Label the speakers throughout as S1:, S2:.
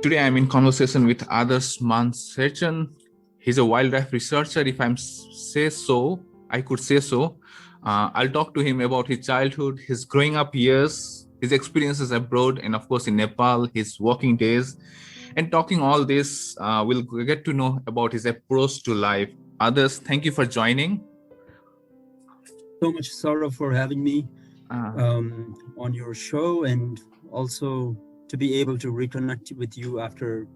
S1: Today I'm in conversation with Adarsh Man Sherchan. He's a wildlife researcher, if I could say so. I'll talk to him about his childhood, his growing up years, his experiences abroad, and of course in Nepal, his working days. And talking all this, we'll get to know about his approach to life. Adarsh, thank you for joining.
S2: So much, Saurav, for having me on your show, and also to be able to reconnect with you after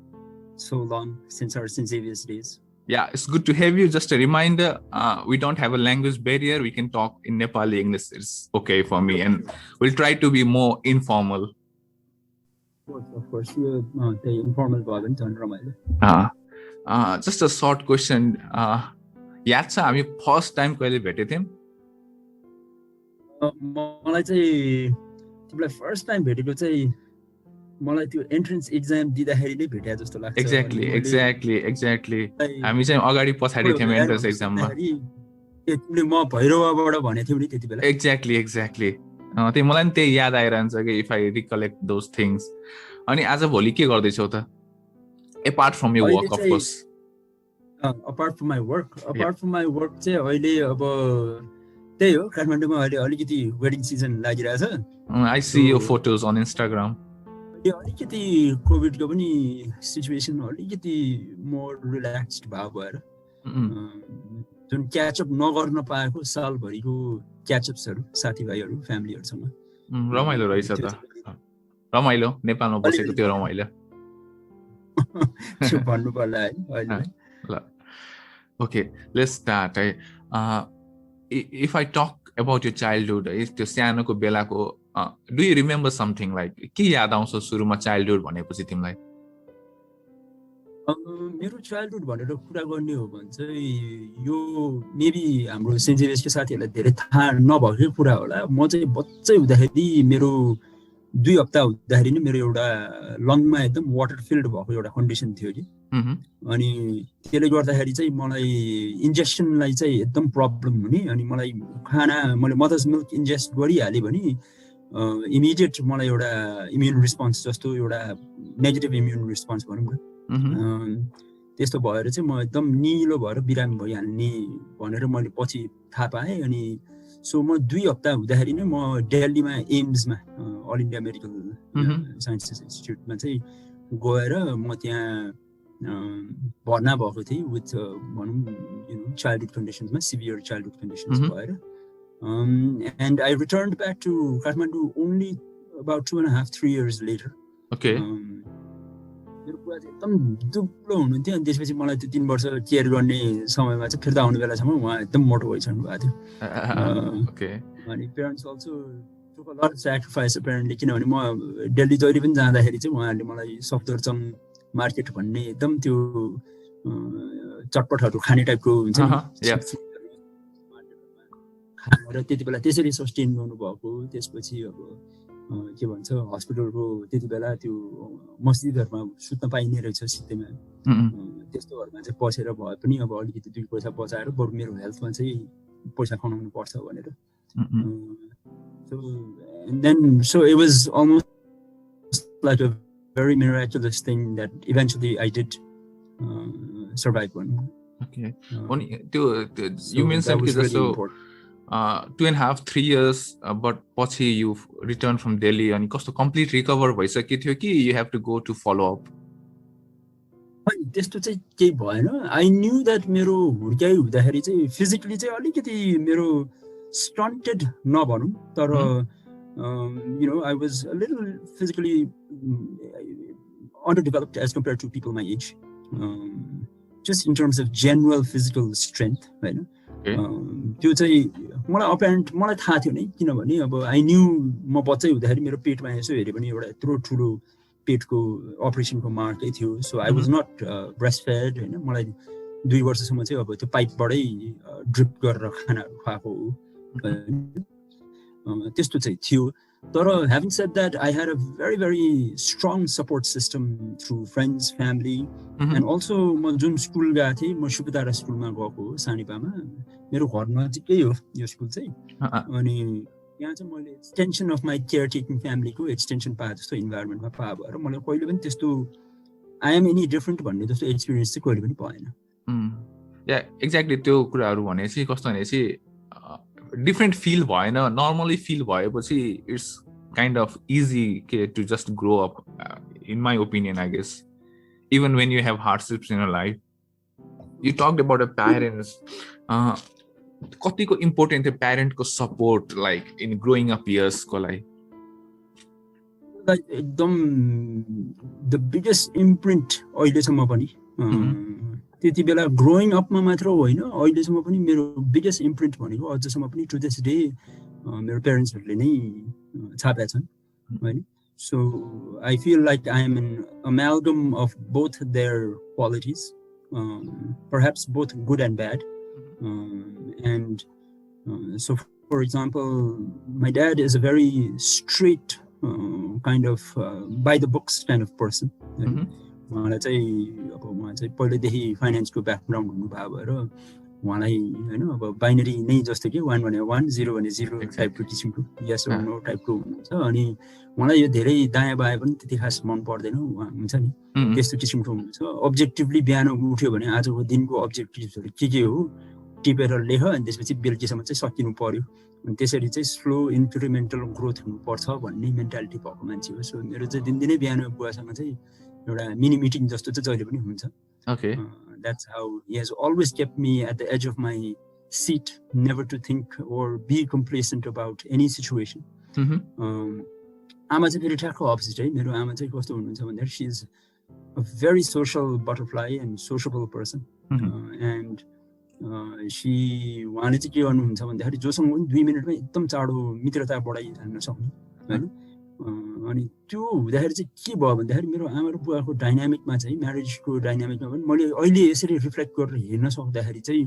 S2: so long since our Xavier's days.
S1: Yeah, it's good to have you. Just a reminder, we don't have a language barrier. We can talk in Nepali English. It's okay for me. And we'll try to be more informal.
S2: Of course. The informal भयो.
S1: Just a short question. याद छ हामी first time कहिले भेटेको थियौँ?
S2: मलाई चाहिँ तिमीलाई फर्स्ट टाइम भेटेको चाहिँ मलाई त्यो एन्ट्रेन्स एक्जाम दिँदाखेरि नै भेटे जस्तो लाग्छ.
S1: एक्ज्याक्टली हामी चाहिँ अगाडि पछाडी थियौँ एन्ट्रेन्स एक्जाममा.
S2: तिमीले म भैरवाबाट भनेको थियौ नि त्यति बेला.
S1: एक्ज्याक्टली त्यही मलाई नि त्यही याद आइरहन्छ कि if I recollect those things. अनि आज भोलि के गर्दैछौ त? Apart from your work of course.
S2: Apart from my work चाहिँ अहिले अब त्यही हो, काठमाडौँमा अहिले अलिकति वेडिङ सिजन लागिरहेछ.
S1: I see your photos on Instagram.
S2: अलिकति कोभिडको पनि सिचुएसन अलिकति मोर रिल्याक्स्ड भाव भएर जुन क्याचअप नगर्न पाएको सालभरिको क्याचअप्सहरू साथीभाइहरू फ्यामिलीहरूसँग
S1: रमाइलो रहेछ त. रमाइलो नेपालमा बसेको त्यो रमाइलो
S2: भन्नु पर्ला है अहिले.
S1: Okay, let's start. If I talk about your childhood, त्यो सानोको बेलाको, do you remember something like के याद आउँछ सुरुमा चाइल्डहुड भनेपछि तिमीलाई?
S2: मेरो चाइल्डहुड भनेर कुरा गर्ने हो भने चाहिँ यो मेबी हाम्रो सेन्ट जेभियर्सको साथीहरूलाई धेरै थाहा नभएकै कुरा होला. म चाहिँ बच्चै हुँदाखेरि मेरो 2 हप्ता हुँदाखेरि नै मेरो एउटा लङमा एकदम वाटर फिल्ड भएको एउटा कन्डिसन थियो कि. अनि त्यसले गर्दाखेरि चाहिँ मलाई इन्जेक्सनलाई चाहिँ एकदम प्रब्लम हुने. अनि मलाई मैले मदर्स मिल्क इन्जेस्ट गरिहालेँ भने इमिडिएट मलाई एउटा इम्युन रिस्पोन्स जस्तो एउटा नेगेटिभ इम्युन रिस्पोन्स भनौँ न, त्यस्तो भएर चाहिँ म एकदम निलो भएर बिरामी भइहाल्ने भनेर मैले पछि थाहा पाएँ. अनि सो म 2 हप्ता हुँदाखेरि नै म दिल्लीमा एम्समा अल इन्डिया मेडिकल साइन्सेस इन्स्टिट्युटमा चाहिँ गएर म त्यहाँ भर्ना भएको थिएँ विथ भनौँ चाइल्डहुड कन्डिसन्समा, सिभियर चाइल्डहुड कन्डिसन्स भएर. And I return back to Kathmandu only about 2.5-3 years later.
S1: Okay.
S2: मेरो कुरा चाहिँ एकदम दुब्लो हुनुहुन्थ्यो. अनि त्यसपछि मलाई त्यो 3 वर्ष केयर गर्ने समयमा चाहिँ फिर्ता आउने बेलासम्म उहाँ एकदम मोटो भइसक्नु भएको थियो. अनि parents also took a lot of sacrifice apparently, किनभने म दिल्ली जहिले पनि जाँदाखेरि चाहिँ उहाँहरूले मलाई सफदरजङ मार्केट भन्ने एकदम त्यो चटपटहरू खाने टाइपको हुन्छ र त्यति बेला त्यसरी सस्टेन गर्नुभएको. त्यसपछि अब के भन्छ हस्पिटलको त्यति बेला त्यो मस्जिदहरूमा सुत्न पाइने रहेछ सित्तैमा. त्यस्तोहरूमा चाहिँ पसेर भए पनि अब अलिकति 2 पैसा बचाएर बरु मेरो हेल्थमा चाहिँ पैसा कमाउनु पर्छ भनेर. So it was almost like a very miraculous thing that eventually I did survive one.
S1: Okay. You mentioned that was really important. 2.5-3 years, but पछि you returned from Delhi and कस्तो complete recover भइसक्यो थियो कि you have to go to follow up?
S2: त्यस्तो चाहिँ केही भएन. I knew that मेरो हुर्काइ हुँदाखेरि चाहिँ फिजिकली चाहिँ अलिकति मेरो स्टन्टेड नभनौँ, तर I was a little physically underdeveloped as compared to people my age, just in terms of general physical strength, होइन. त्यो चाहिँ मलाई थाहा थियो नै, किनभने अब आई न्यू म बच्चै हुँदाखेरि मेरो पेटमा यसो हेऱ्यो भने एउटा यत्रो ठुलो पेटको अपरेसनको मार्कै थियो. So I was not breast fed होइन. मलाई 2 वर्षसम्म चाहिँ अब त्यो पाइपबाटै ड्रिप गरेर खानाहरू खुवाएको हो, त्यस्तो चाहिँ थियो. तर having said that, I had a very, very strong support system through friends, family, and also म जुन स्कुल गएको थिएँ, म सुकुतारा स्कुलमा गएको हो सानिपामा. मेरो घर नजिकै हो यो स्कुल चाहिँ. अनि यहाँ चाहिँ मैले extension of my care taking फ्यामिलीको एक्सटेन्सन पाए जस्तो इन्भाइरोमेन्टमा पाए भएर मलाई कहिले पनि त्यस्तो आई एम एनी डिफरेन्ट भन्ने जस्तो एक्सपिरियन्स चाहिँ कहिले पनि भएन।
S1: या एक्ज्याक्टली त्यो कुराहरू भनेपछि कस्तो भनेपछि डिफ्रेन्ट फिल भएन, नर्मली फिल भएपछि इट्स काइन्ड अफ इजी के to just grow up in my opinion I guess, even when you have hardships in a life. You talked about a parents, कतिको important थियो प्यारेन्टको support like in growing up इयर्सको लागि?
S2: एकदम the biggest imprint अहिलेसम्म पनि, त्यति बेला ग्रोइङ अपमा मात्र होइन, अहिलेसम्म पनि मेरो बिगेस्ट इम्प्रिन्ट भनेको अझसम्म पनि टु दिस डे मेरो प्यारेन्ट्सहरूले नै छापेका छन् होइन. So I feel like I am an amalgam of both their qualities, perhaps both good and bad. And so, for example, my dad is a very straight kind of by the books kind of person. उहाँलाई चाहिँ अब उहाँ चाहिँ पहिल्यैदेखि फाइनेन्सको background हुनुभएको भएर उहाँलाई होइन अब बाइनरी नै जस्तो कि 1 भने 1 0 भने 0 टाइपको किसिमको यस र नो टाइपको हुनुहुन्छ. अनि उहाँलाई यो धेरै दायाँ बायाँ पनि त्यति खास मन पर्दैन, उहाँ हुन्छ नि त्यस्तो किसिमको हुनुहुन्छ. अब्जेक्टिभली बिहान उठ्यो भने आजको दिनको अब्जेक्टिभ्सहरू के हो टिपेर लेख, अनि त्यसपछि बेलुकीसम्म चाहिँ सकिनु पर्यो, अनि त्यसरी चाहिँ स्लो इन्क्रिमेन्टल ग्रोथ हुनुपर्छ भन्ने मेन्टालिटी भएको मान्छे हो. सो मेरो चाहिँ दिनदिनै बिहान बुवासँग चाहिँ एउटा मिनी मिटिङ जस्तो चाहिँ जहिले पनि हुन्छ.
S1: Okay.
S2: That's how he has always kept me at the edge of my seat, never to think or be complacent about any situation. आमा चाहिँ फेरि ठ्याक्क अपोजिट है. मेरो आमा चाहिँ कस्तो हुनुहुन्छ भन्दाखेरि she is a very social butterfly and सोसिएबल person. And उहाँले चाहिँ के गर्नुहुन्छ भन्दाखेरि जोसँग पनि 2 मिनटमै एकदम चाँडो मित्रता बढाइहाल्न सक्ने होइन. अनि त्यो हुँदाखेरि चाहिँ के भयो भन्दाखेरि मेरो आमा र बुवाको डाइनामिकमा चाहिँ म्यारेजको डाइनामिकमा पनि मैले अहिले यसरी रिफ्लेक्ट गरेर हेर्न सक्दाखेरि चाहिँ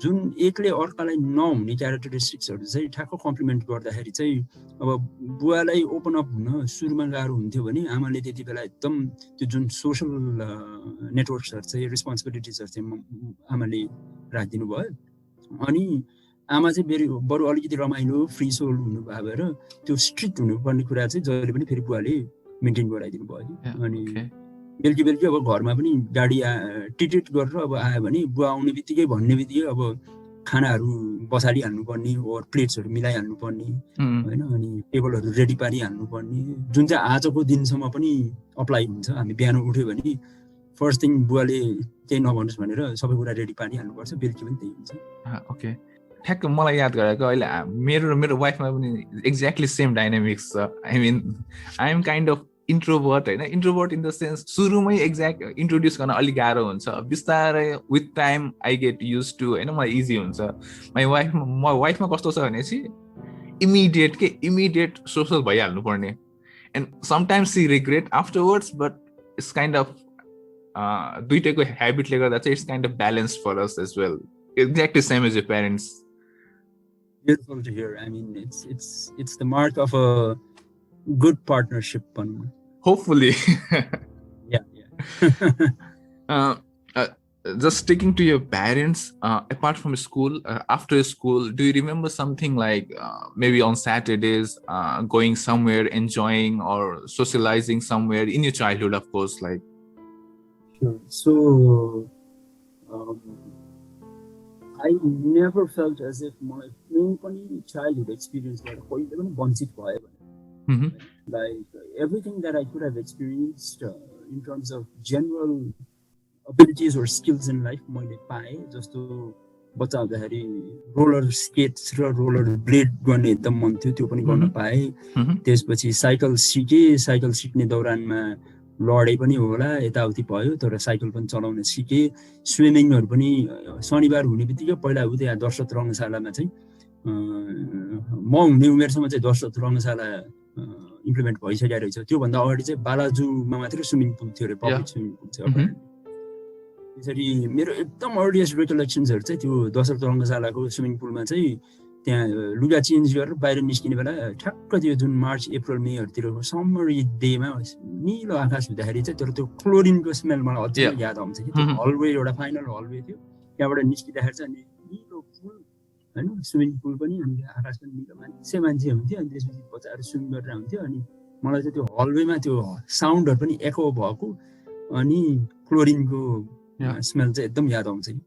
S2: जुन एकले अर्कालाई नहुने क्यारेक्टरिस्टिक्सहरू चाहिँ ठ्याक्क कम्प्लिमेन्ट गर्दाखेरि चाहिँ अब बुवालाई ओपन अप हुन सुरुमा गाह्रो हुन्थ्यो भने आमाले त्यति बेला एकदम त्यो जुन सोसल नेटवर्क्सहरू चाहिँ रेस्पोन्सिबिलिटिजहरू चाहिँ आमाले राखिदिनु भयो. अनि आमा चाहिँ बरु अलिकति रमाइलो फ्री सोल हुनुभएको भएर त्यो स्ट्रिक्ट हुनुपर्ने कुरा चाहिँ जहिले पनि फेरि बुवाले मेन्टेन गराइदिनु भयो. अनि बेलुकी अब घरमा पनि गाडी टिटिट गरेर अब आयो भने बुवा आउने बित्तिकै भन्ने बित्तिकै अब खानाहरू बसालिहाल्नुपर्ने ओर प्लेट्सहरू मिलाइहाल्नुपर्ने होइन, अनि टेबलहरू रेडी पारिहाल्नुपर्ने, जुन चाहिँ आजको दिनसम्म पनि अप्लाई हुन्छ. हामी बिहान उठ्यो भने फर्स्ट थिङ बुवाले केही नभन्नुहोस् भनेर सबै कुरा रेडी पारिहाल्नुपर्छ, बेलुकी पनि त्यही हुन्छ.
S1: ओके, ठ्याक्क मलाई याद गराएको अहिले मेरो र मेरो वाइफमा पनि एक्ज्याक्टली सेम डाइनामिक्स छ. I mean I am kind of introvert होइन, इन्ट्रोभर्ट इन द सेन्स सुरुमै एक्ज्याक्ट इन्ट्रोड्युस गर्न अलिक गाह्रो हुन्छ, बिस्तारै with time I get use to होइन, मलाई इजी हुन्छ. वाइफमा कस्तो छ भनेपछि इमिडिएट सोसल भइहाल्नु पर्ने, and sometimes see regret afterwards, but it's kind of दुइटैको ह्याबिटले गर्दा चाहिँ it's kind of balance for us as well. Exactly same as your parents.
S2: Beautiful to hear. I mean, it's the mark of a good partnership.
S1: Hopefully.
S2: Yeah.
S1: Just sticking to your parents, apart from school, after school, do you remember something like maybe on Saturdays, going somewhere, enjoying or socializing somewhere in your childhood, of course, like?
S2: Sure. So, I never felt as if my childhood experience was वञ्चित भयो भने, like everything that I could have experienced in terms of general abilities or skills in life मैले पाएँ. जस्तो बच्चा हुँदाखेरि roller skates र roller blade गर्ने एकदम मन थियो, त्यो पनि गर्न पाएँ. त्यसपछि साइकल सिक्ने दौरानमा लडे पनि होला, यताउति भयो, तर साइकल पनि चलाउन सिकेँ. स्विमिङहरू पनि शनिबार हुने बित्तिकै पहिला त्यहाँ दर्शत रङ्गशालामा चाहिँ म हुने उमेरसम्म चाहिँ दर्शत रङ्गशाला इम्प्लिमेन्ट भइसकेको रहेछ. त्योभन्दा अगाडि चाहिँ बालाजुमा मात्रै स्विमिङ पुल थियो अरे, पब्लिक स्विमिङ पुल चाहिँ. त्यसरी मेरो एकदम अर्लिएस्ट रिकलेक्सन्सहरू चाहिँ त्यो दशरथ रङ्गशालाको स्विमिङ पुलमा चाहिँ त्यहाँ लुगा चेन्ज गरेर बाहिर निस्किने बेला ठ्याक्क त्यो जुन मार्च अप्रिल मेहरूतिरको समरी डेमा निलो आकाश हुँदाखेरि चाहिँ त्यो क्लोरिनको स्मेल मलाई अझै याद आउँछ कि त्यो हलवे एउटा फाइनल हलवे थियो, त्यहाँबाट निस्किँदाखेरि चाहिँ निलो पुल होइन, स्विमिङ पुल पनि, अनि आकाश पनि निलो, मान्छे हुन्थ्यो, अनि त्यसपछि बच्चाहरू स्विम गरेर हुन्थ्यो. अनि मलाई चाहिँ त्यो हलवेमा त्यो साउन्डहरु पनि एको भएको अनि क्लोरिनको स्मेल चाहिँ एकदम याद आउँछ कि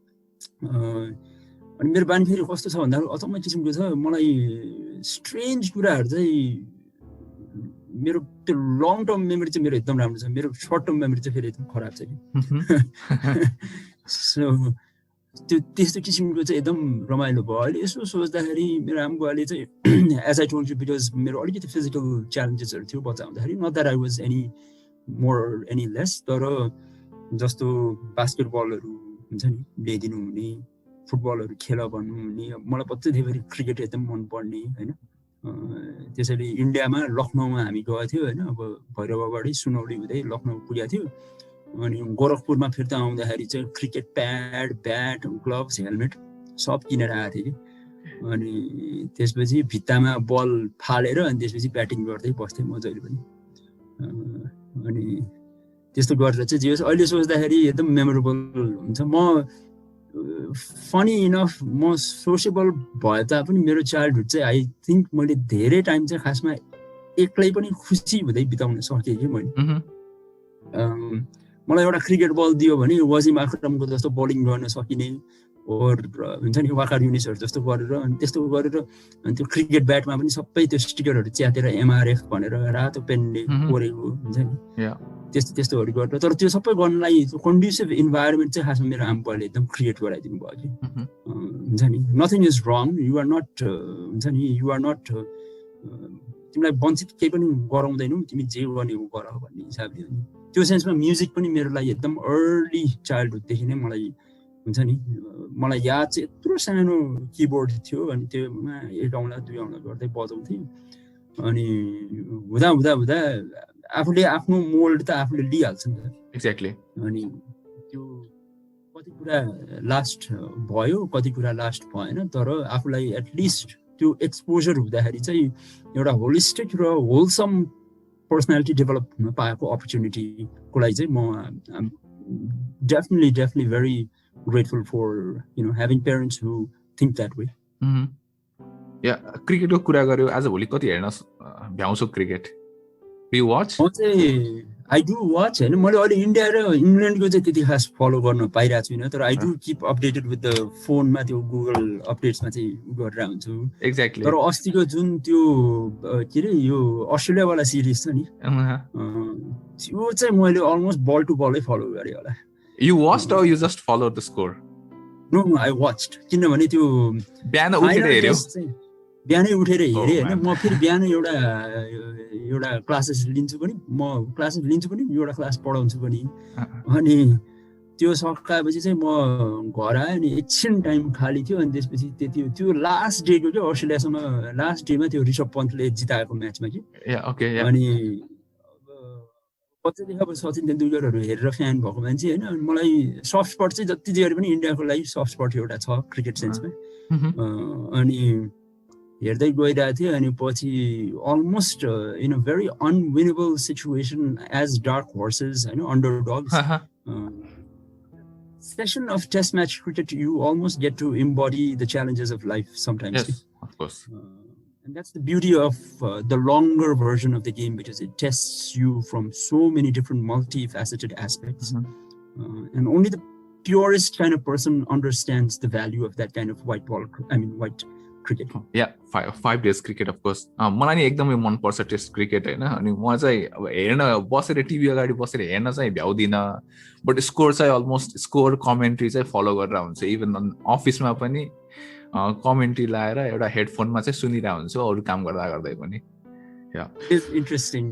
S2: अनि मेरो बानी फेरि कस्तो छ भन्दा अचम्मै किसिमको छ मलाई स्ट्रेन्ज कुराहरु चाहिँ मेरो त्यो लङ टर्म मेमोरी चाहिँ मेरो एकदम राम्रो छ मेरो सर्ट टर्म मेमोरी चाहिँ फेरि एकदम खराब छ कि सो त्यो त्यस्तो किसिमको चाहिँ एकदम रमाइलो भयो अहिले यसो सोच्दाखेरि मेरो आमा बुवाले चाहिँ as I told you because मेरो अलिकति फिजिकल च्यालेन्जेसहरु थियो बच्चा हुँदाखेरि not that I was any more any less तर जस्तो बास्केटबलहरु हुन्छ नि ल्याइदिनु हुने फुटबलहरु खेल भन्नु हुने मलाई बच्चैदेखि क्रिकेट एकदम मन पर्ने हैन त्यसैले इन्डियामा लखनऊमा हामी गएको थियो हैन अब भैरवबाटै सुनौली हुँदै लखनऊ पुगेको थियो अनि गोरखपुरमा फिर्ता आउँदाखेरि चाहिँ cricket pad bat gloves helmet सब किनेर आएको थिएँ कि अनि त्यसपछि भित्तामा बल फालेर अनि त्यसपछि ब्याटिङ गर्दै बस्थेँ म जहिले पनि अनि त्यस्तो गरेर चाहिँ जे होस् अहिले सोच्दाखेरि एकदम मेमोरेबल हुन्छ म फनी इनफ म सोसिएबल भए तापनि मेरो चाइल्डहुड चाहिँ आई थिङ्क मैले धेरै टाइम चाहिँ खासमा एक्लै पनि खुसी हुँदै बिताउन सकेँ कि मैले मलाई एउटा क्रिकेट बल दियो भने वजिम अक्रमको जस्तो बलिङ गर्न सकिने ओर हुन्छ नि वाकार युनिसहरु जस्तो गरेर अनि त्यस्तो गरेर अनि त्यो क्रिकेट ब्याटमा पनि सबै त्यो स्टिकरहरु च्यातेर एमआरएफ भनेर रातो पेनले कोरेको हुन्छ नि त्यस्तोहरु गरेर तर त्यो सबै गर्नलाई कन्ड्युसिभ इन्भाइरोमेन्ट चाहिँ खासमा मेरो आमाले एकदम क्रिएट गराइदिनु भयो कि हुन्छ नि nothing is wrong you are not हुन्छ नि यु आर नट तिमीलाई वञ्चित केही पनि गराउँदैनौ तिमी जे गर्ने हो गर भन्ने हिसाबले अनि त्यो सेन्समा म्युजिक पनि मेरो लागि एकदम अर्ली चाइल्डहुडदेखि नै मलाई हुन्छ नि मलाई याद चाहिँ यत्रो सानो किबोर्ड थियो अनि त्योमा एक औँला दुई औँला गर्दै बजाउँथेँ अनि हुँदा हुँदा हुँदा आफूले आफ्नो मोल्ड त आफूले लिइहाल्छ नि त
S1: एक्ज्याक्टली
S2: अनि त्यो कति कुरा लास्ट भयो कति कुरा लास्ट भएन तर आफूलाई एटलिस्ट त्यो एक्सपोजर हुँदाखेरि चाहिँ एउटा होलिस्टिक र होलसम पर्सनालिटी डेभलप हुन पाएको अपर्च्युनिटीको लागि चाहिँ म definitely very grateful for having parents who think that way.
S1: क्रिकेटको कुरा गर्यो आज भोलि कति हेर्न भ्याउँछौ cricket Do you watch?
S2: I do watch हैन मैले अहिले इन्डिया र इङ्ल्यान्डको चाहिँ त्यति खास फलो गर्न पाइरहेको छुइनँ तर I do keep updated with the फोनमा त्यो गुगल अपडेट्समा चाहिँ गरेर हुन्छु
S1: एक्ज्याक्टली
S2: तर अस्तिको जुन त्यो के रे यो अस्ट्रेलिया वाला सिरिज छ नि त्यो चाहिँ मैले अलमोस्ट बल टु बलै फलो गरेँ होला
S1: You watched or you just followed the score?
S2: No, I watched किनभने त्यो
S1: बिहान उठेर हेर्यो
S2: बिहानै उठेर हेरेँ हैन म फेरि बिहान एउटा क्लासेस लिन्छु पनि एउटा क्लास पढाउँछु पनि अनि त्यो सकाएपछि चाहिँ म घर आएँ अनि एकछिन टाइम खाली थियो अनि त्यसपछि त्यो लास्ट डेको के अस्ट्रेलियासँग लास्ट डेमा त्यो ऋषभ पन्तले जिताएको म्याचमा कि अनि बच्चादेखि अब सचिन तेन्दुलकरहरू हेरेर फ्यान भएको मान्छे हैन अनि मलाई सफ्ट स्पट चाहिँ जति जे गरे पनि इन्डियाको लागि सफ्ट स्पट एउटा छ क्रिकेट सेन्समा अनि हेर्दै गइरहेको थिएँ अनि पछि almost in a very unwinnable situation as dark horses हैन underdogs session of test match cricket you almost get to embody the challenges of life sometimes.
S1: Yes, of course.
S2: And that's the beauty of the longer version of the game because it tests you from so many different multifaceted aspects. And only the purest kind of person understands the value of that kind of white cricket.
S1: Yeah, 5 days cricket of course. मलाई नि एकदमै मन पर्छ test cricket हैन अनि म चाहिँ अब हेर्न बसेर टिभी अगाडि बसेर हेर्न चाहिँ भ्याउदिन बट स्कोर चाहिँ अलमोस्ट स्कोर कमेन्ट्री चाहिँ फलो गरेर हुन्छ इभन अफिसमा पनि कमेन्ट्री लाएर एउटा हेडफोनमा चाहिँ सुनिरहेको हुन्छु अरु काम गर्दै पनि
S2: इट्स इन्ट्रेस्टिङ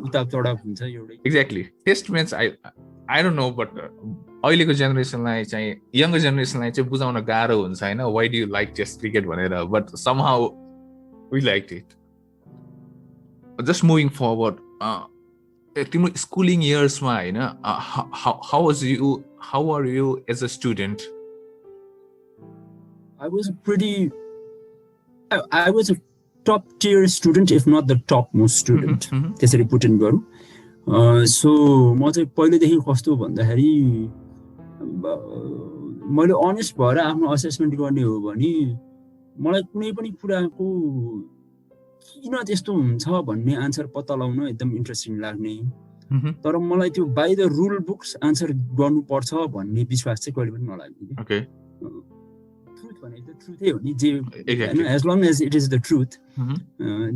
S2: उता चढाव हुन्छ एउटै
S1: exactly test match I don't know but अहिलेको जेनेरेसनलाई चाहिँ यङ्गर जेनेरेसनलाई चाहिँ बुझाउन गाह्रो हुन्छ हैन why do you like test cricket भनेर but somehow we liked it जस्ट मुभिङ फरवर्ड तिम्रो स्कुलिङ इयर्समा हैन how are you as a student
S2: I was a top tier student if not the topmost student त्यसरी put in गरौँ so म चाहिँ पहिलेदेखि कस्तो भन्दाखेरि मैले अनेस्ट भएर आफ्नो असेसमेन्ट गर्ने हो भने मलाई कुनै पनि कुराको किन त्यस्तो हुन्छ भन्ने आन्सर पत्ता लगाउन एकदम इन्ट्रेस्टिङ लाग्ने
S1: Mhm.
S2: तर मलाई त्यो by the rule books answer गर्नुपर्छ भन्ने विश्वास चाहिँ कहिले पनि नलाग्ने
S1: Okay.
S2: ट्रुथ भनेको त ट्रुथै हो नि जे
S1: Exactly.
S2: As long as it is the truth
S1: Mhm.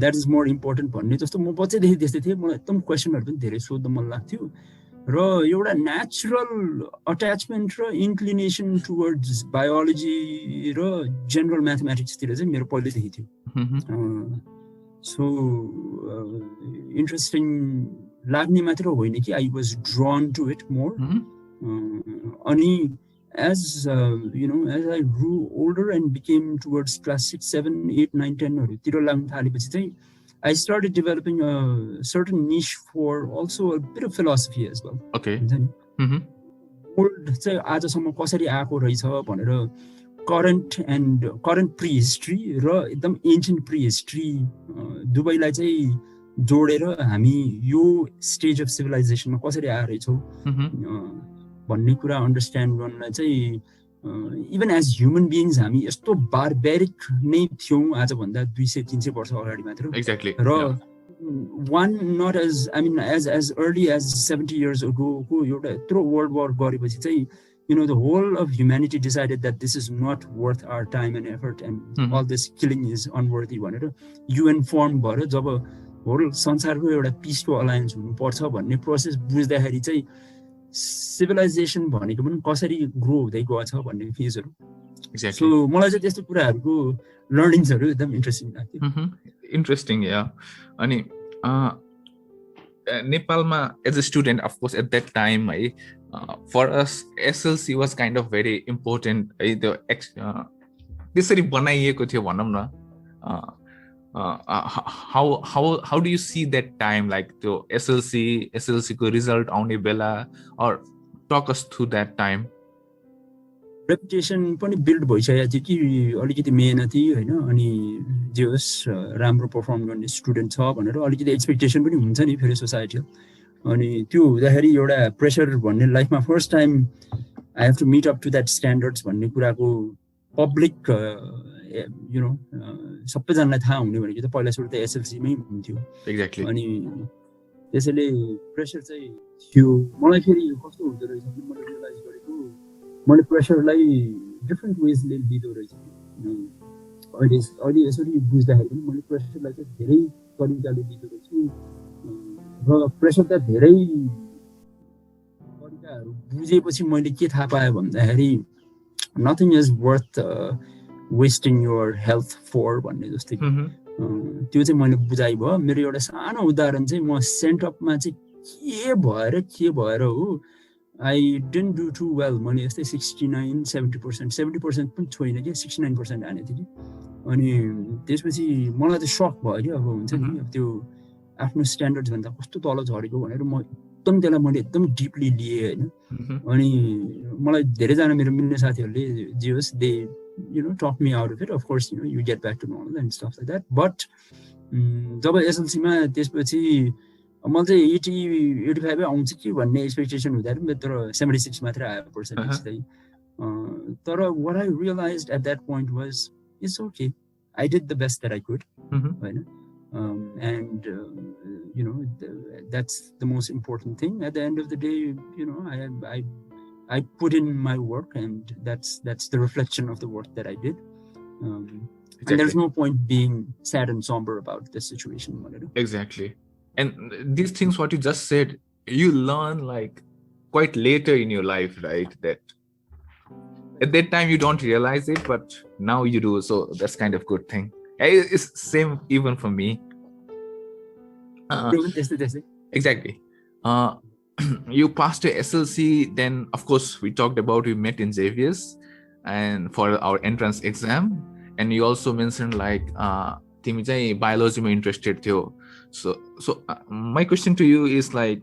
S2: That is more important भन्ने जस्तो म बच्चैदेखि त्यस्तै थिएँ मलाई एकदम क्वेसनहरू पनि धेरै सोध्न मन लाग्थ्यो र एउटा नेचुरल अट्याचमेन्ट र इन्क्लिनेसन टुवर्ड्स बायोलोजी र जेनरल म्याथमेटिक्सतिर चाहिँ मेरो पहिल्यैदेखि थियो
S1: Mhm.
S2: सो इन्ट्रेस्टिङ लाग्ने मात्र होइन कि I was drawn to it more अनि as as I grew older and became towards class 6, 7, 8, 9, 10 तिर लाग्न थालेपछि चाहिँ I started developing a certain niche for also a bit of philosophy as well.
S1: Okay.
S2: हुन्छ नि ओल्ड चाहिँ आजसम्म कसरी आएको रहेछ भनेर करेन्ट प्रिहिस्ट्री र एकदम एन्शियन्ट प्रिहिस्ट्री दुवैलाई चाहिँ जोडेर हामी यो स्टेज अफ सिभिलाइजेसनमा कसरी आएर रहेछौँ भन्ने कुरा अन्डरस्ट्यान्ड गर्नलाई चाहिँ इभन एज ह्युमन बिइङ्स हामी यस्तो बारबेरिक नै थियौँ आजभन्दा 200-300 वर्ष अगाडि मात्र
S1: Exactly.
S2: र one not as I mean as early as 70 years ago एउटा यत्रो वर्ल्ड वार गरेपछि चाहिँ the whole of humanity decided that this is not worth our time and effort and all this killing is unworthy भनेर UN form भएर जब whole संसारको एउटा पिसको alliance हुनुपर्छ भन्ने प्रोसेस बुझ्दाखेरि चाहिँ सिभिलाइजेसन भनेको पनि कसरी ग्रो हुँदै गएछ भन्ने फेजहरू सो मलाई चाहिँ त्यस्तो कुराहरूको लर्निङ्सहरू एकदम इन्ट्रेस्टिङ लाग्थ्यो
S1: इन्ट्रेस्टिङ या अनि नेपालमा as a student of course at that time है for us SLC was kind of very important है त्यो त्यसरी बनाइएको थियो भनौँ न how do you see that time like the SLC को result आउने बेला or talk us through that time
S2: reputation पनि बिल्ड भइसकेको थियो कि अलिकति मेहनती हैन अनि जे होस् राम्रो परफर्म गर्ने स्टुडेन्ट छ भनेर अलिकति एक्सपेक्टेसन पनि हुन्छ नि फेरि सोसाइटीमा अनि त्यो हुँदाखेरि एउटा प्रेसर भन्ने लाइफमा first time I have to meet up to that standards भन्ने कुराको पब्लिक सबैजनालाई थाहा हुने भनेको त पहिला सुरु त एसएलसीमै हुन्थ्यो
S1: एक्ज्याक्टली
S2: अनि त्यसैले प्रेसर चाहिँ थियो मलाई फेरि कस्तो हुँदो रहेछ भने मैले रियलाइज गरेको मैले प्रेसरलाई डिफ्रेन्ट वेजले लिँदो रहेछ अहिले यसरी बुझ्दाखेरि पनि मैले प्रेसरलाई चाहिँ धेरै तरिकाले लिँदो रहेछु र प्रेसर त धेरै तरिकाहरू बुझेपछि मैले के थाहा पाएँ भन्दाखेरि nothing is worth wasting your health for भन्ने जस्तै त्यो चाहिँ मैले बुझाइ भयो मेरो एउटा सानो उदाहरण चाहिँ म सेन्टअपमा चाहिँ के भएर हो I didn't do too well मैले यस्तै 69-70% 70% पनि छोइन कि 69% हानेको थिएँ कि अनि त्यसपछि मलाई त सक भयो कि अब हुन्छ नि अब त्यो आफ्नो स्ट्यान्डर्ड्सभन्दा कस्तो तल झरेको भनेर म एकदम त्यसलाई मैले एकदम डिपली लिएँ होइन अनि मलाई धेरैजना मेरो मिल्ने साथीहरूले जे होस् they talk me out of it. Of course, you get back to normal and stuff like that. But जब एसएलसीमा त्यसपछि मैले चाहिँ 80-85 आउँछ कि भन्ने एक्सपेक्टेसन हुँदाखेरि तर 76 मात्र आयो पर्सेन्टेज चाहिँ तर what I realized at that point was it's okay. I did the best that I could. होइन and that's the most important thing. At the end of the day, I put in my work, and that's the reflection of the work that I did. And there's no point being sad and somber about the situation.
S1: Exactly. And these things, what you just said, you learn like quite later in your life, right? That at that time you don't realize it, but now you do. So that's kind of good thing. It's same even for me. Exactly. You passed your SLC, then of course we talked about we met in Xavier's and for our entrance exam, and you also mentioned like तिमी चाहिँ biology interested थियो. So my question to you is like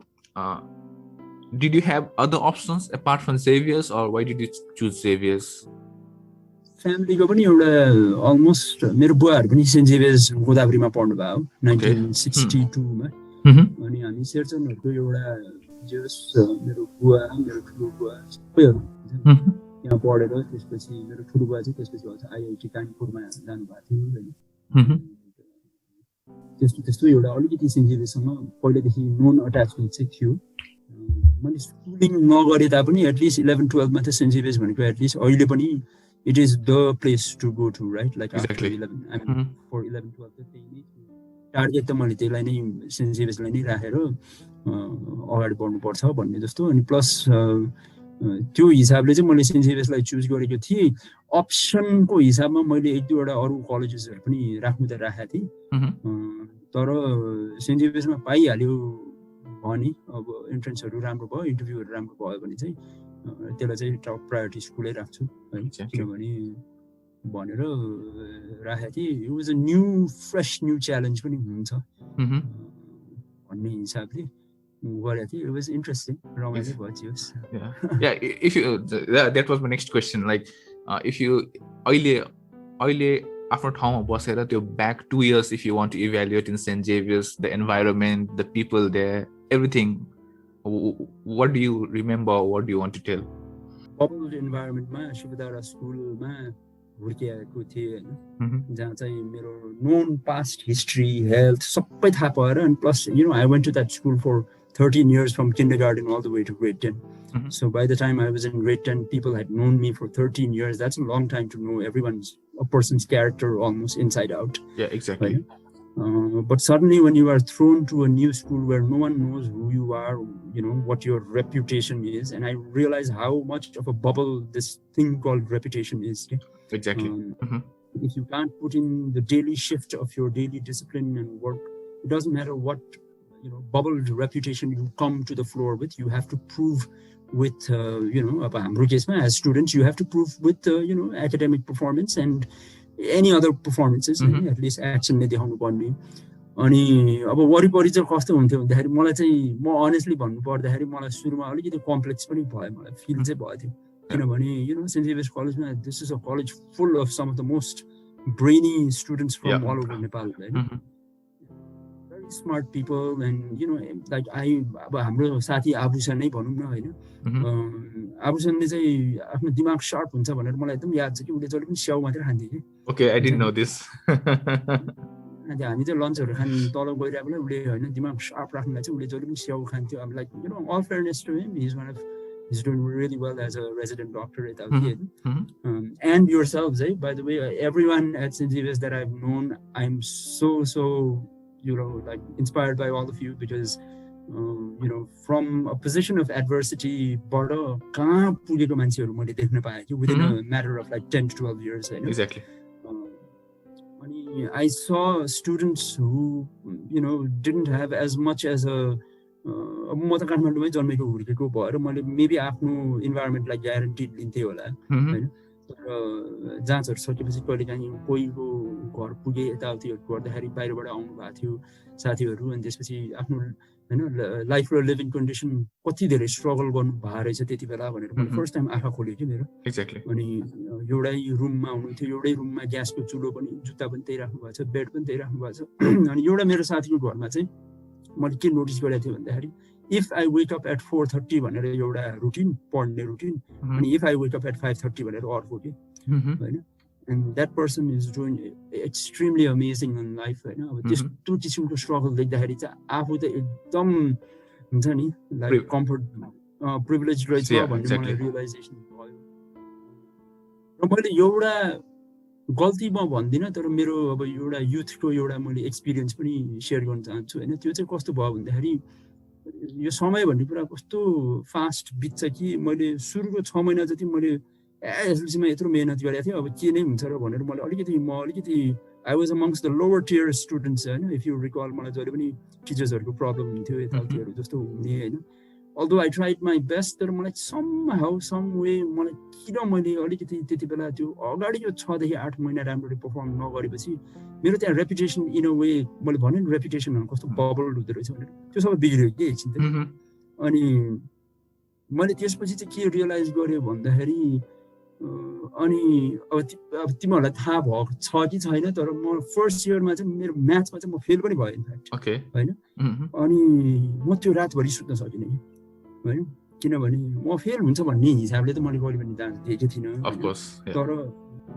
S1: did you have other options apart from Xavier's, or why did you choose Xavier's?
S2: फ्यामिलीको पनि एउटा almost मेरो बुवाहरू पनि saint Xavier's गोदावरीमा पढ्नु भयो 1962 मा अनि हामी शेरचनहरुको एउटा जस मेरो बुवा मेरो ठुलो बुवा सबैहरु यहाँ पढेर त्यसपछि मेरो ठुलो बुवा चाहिँ त्यसपछि आइआइटी कानपुरमा जानु भएको थियो हैन त्यस्तो एउटा अलिकति सेन्ट जेभियरसँग पहिलेदेखि नोन अट्याचमेन्ट चाहिँ थियो मैले स्कुलिङ नगरे तापनि एटलिस्ट 11-12 मा चाहिँ सेन्ट जेभियर्स भनेको एटलिस्ट अहिले पनि it is the place to go to right like after 11 I mean for 11-12 चाहिँ त्यही नै थियो टार्गेट त मैले त्यसलाई नै सेन्ट जेभियर्सलाई नै राखेर अगाडि बढ्नुपर्छ भन्ने जस्तो अनि प्लस त्यो हिसाबले चाहिँ मैले सेन्ट जेभियर्सलाई चुज गरेको थिएँ अप्सनको हिसाबमा मैले एक दुईवटा अरू कलेजेसहरू पनि राख्नु त राखेको थिएँ तर सेन्ट जेभियर्समा पाइहाल्यो भने अब इन्ट्रेन्सहरू राम्रो भयो इन्टरभ्यूहरू राम्रो भयो भने चाहिँ त्यसलाई चाहिँ टप प्रायोरिटी स्कुलै राख्छु है किनभने भनेर राखेको थिएँ it was a new fresh new challenge पनि हुन्छ भन्ने हिसाबले गरेको थिएँ इट वाज इन्ट्रेस्टिङ रमाइलो भयो
S1: if you that was my next question like if you अहिले आफ्नो ठाउँमा बसेर त्यो back 2 years if you want to evaluate in St. Xavier's the environment the people there everything what do you remember what do you want to tell
S2: bubble इन्भाइरोमेन्टमा सुविधारा स्कुलमा हुर्किएको थिएँ हैन जहाँ चाहिँ मेरो नोन पास्ट हिस्ट्री हेल्थ सबै थाहा पाएर अनि plus you know I went to that school for 13 years from kindergarten all the way to grade 10. So by the time I was in grade 10, people had known me for 13 years. That's a long time to know a person's character almost inside out.
S1: Yeah, exactly.
S2: Right? But suddenly when you are thrown to a new school where no one knows who you are, you know, what your reputation is. And I realized how much of a bubble this thing called reputation is.
S1: Exactly.
S2: If you can't put in the daily shift of your daily discipline and work, it doesn't matter what bubbled reputation you come to the floor with. You have to prove with हाम्रो केसमा as students you have to prove with academic performance and any other performances at least action ले देखाउनु पर्ने अनि अब वरिपरि चाहिँ कस्तो हुन्थ्यो भन्दाखेरि मलाई चाहिँ म अनेस्टली भन्नु पर्दाखेरि मलाई सुरुमा अलिकति कम्प्लेक्स पनि भयो मलाई फिल चाहिँ भयो थियो किनभने सेन्ट जेभियर्स कलेजमा this is a college full of some of the most brainy students from all over Nepal हैन smart people and like अब हाम्रो साथी आभूषण नै भनौँ न हैन आभूषणले चाहिँ आफ्नो दिमाग शार्प हुन्छ भनेर मलाई एकदम याद छ कि उले जहिले पनि स्याउ मात्र खान्थे कि
S1: okay I didn't no this
S2: अनि हामी चाहिँ लन्चहरु खान तल गइरहेकोलाई उले हैन दिमाग शार्प राख्नलाई चाहिँ उले जहिले पनि स्याउ खान्थ्यो अब like all fairness to him he's doing really well as a resident doctor at Alti and yourselves by the way everyone at St. Xavier's that I've known I'm so like inspired by all of you because from a position of adversity bada कहाँ पुगेको मान्छेहरु मैले देख्न पाएँ कि within a matter of like 10 to 12 years
S1: exactly
S2: अनि I saw students who didn't have as much as a म त काठमाडौँमै जन्मेको हुर्केको भएर मैले मेबी आफ्नो इन्भाइरोमेन्टलाई ग्यारेन्टी लिन्थे होला हैन तर जाँचहरु सकेपछि कहिलेकाहीँ कोहीको घर पुगे यताउतिहरु गर्दाखेरि बाहिरबाट आउनु भएको थियो साथीहरु अनि त्यसपछि आफ्नो लाइफ र लिभिङ कन्डिसन कति धेरै स्ट्रगल गर्नु भएको रहेछ त्यति बेला भनेर मैले फर्स्ट टाइम आँखा खोल्यो कि मेरो
S1: एक्ज्याक्टली
S2: अनि एउटै रुममा हुनुहुन्थ्यो एउटै रुममा ग्यासको चुलो पनि जुत्ता पनि त्यही राख्नु भएको छ बेड पनि त्यही राख्नु भएको छ अनि एउटा मेरो साथीको घरमा चाहिँ मैले के नोटिस गरेको थिएँ भन्दाखेरि if I wake up at 4:30 भनेर एउटा रुटिन पढ्ने रुटिन अनि if I wake up at 5:30 भनेर अर्को के हैन and that person is doing extremely amazing in life हैन अब त्यस्तो किसिमको स्ट्रगल देख्दाखेरि चाहिँ आफू त एकदम हुन्छ नि लाइक कम्फर्ट प्रिभिलेज रहेछ भन्ने मलाई रियलाइजेसन भयो र मैले एउटा गल्ती म भन्दिनँ तर मेरो अब एउटा युथको एउटा मैले एक्सपिरियन्स पनि शेयर गर्न चाहन्छु हैन त्यो चाहिँ कस्तो भयो भन्दाखेरि यो समय भन्ने कुरा कस्तो फास्ट बित्छ कि मैले सुरुको 6 महिना जति मैले एसएलसीमा यत्रो मेहनत गरेको थिएँ अब के नै हुन्छ र भनेर मैले अलिकति I was amongst the lower tier students हैन इफ यु रिकल मलाई जहिले पनि टिचर्सहरुको प्रब्लम हुन्थ्यो यताउतिहरु जस्तो हुने हैन although I tried my best तर मलाई somehow some way मलाई किन मैले अलिकति त्यति बेला त्यो अगाडि यो 6 देखि 8 महिना राम्ररी परफर्म नगरेपछि मेरो त्यहाँ रेपुटेसन इन अ वे मैले भने नि रेपुटेसन कस्तो बबल हुँदो रहेछ भनेर त्यो सबै बिग्रियो के एकछिन अनि मैले त्यसपछि चाहिँ के रियलाइज गरे भन्दाखेरि अनि अब तिमीहरुलाई थाहा भएको छ कि छैन तर म फर्स्ट इयरमा चाहिँ मेरो म्याथ्समा चाहिँ म फेल पनि भएँ इनफ्याक्ट
S1: ओके
S2: हैन अनि म त्यो रातभरि सुत्न सकिनँ हैन किनभने म फेल हुन्छ भन्ने हिसाबले त मैले कहिले पनि जान दिएको थिइनँ
S1: अफ कोर्स तर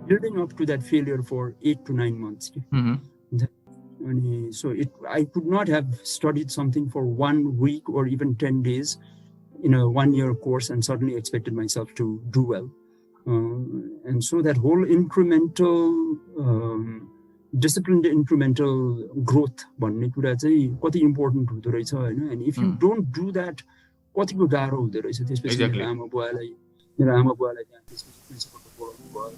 S2: building up to that failure for 8 to 9 months So I could not have studied something for 1 week or even 10 days in a 1-year course and suddenly expected myself to do well. And so that whole incremental, disciplined incremental growth भन्ने कुरा चाहिँ कति important हुँदो रहेछ हैन. And if you don't do that, कतिको गाह्रो हुँदो रहेछ. त्यसपछि मेरो आमा बुवालाई त्यहाँ त्यसपछि प्रिन्सिपलको पढाउनु भयो,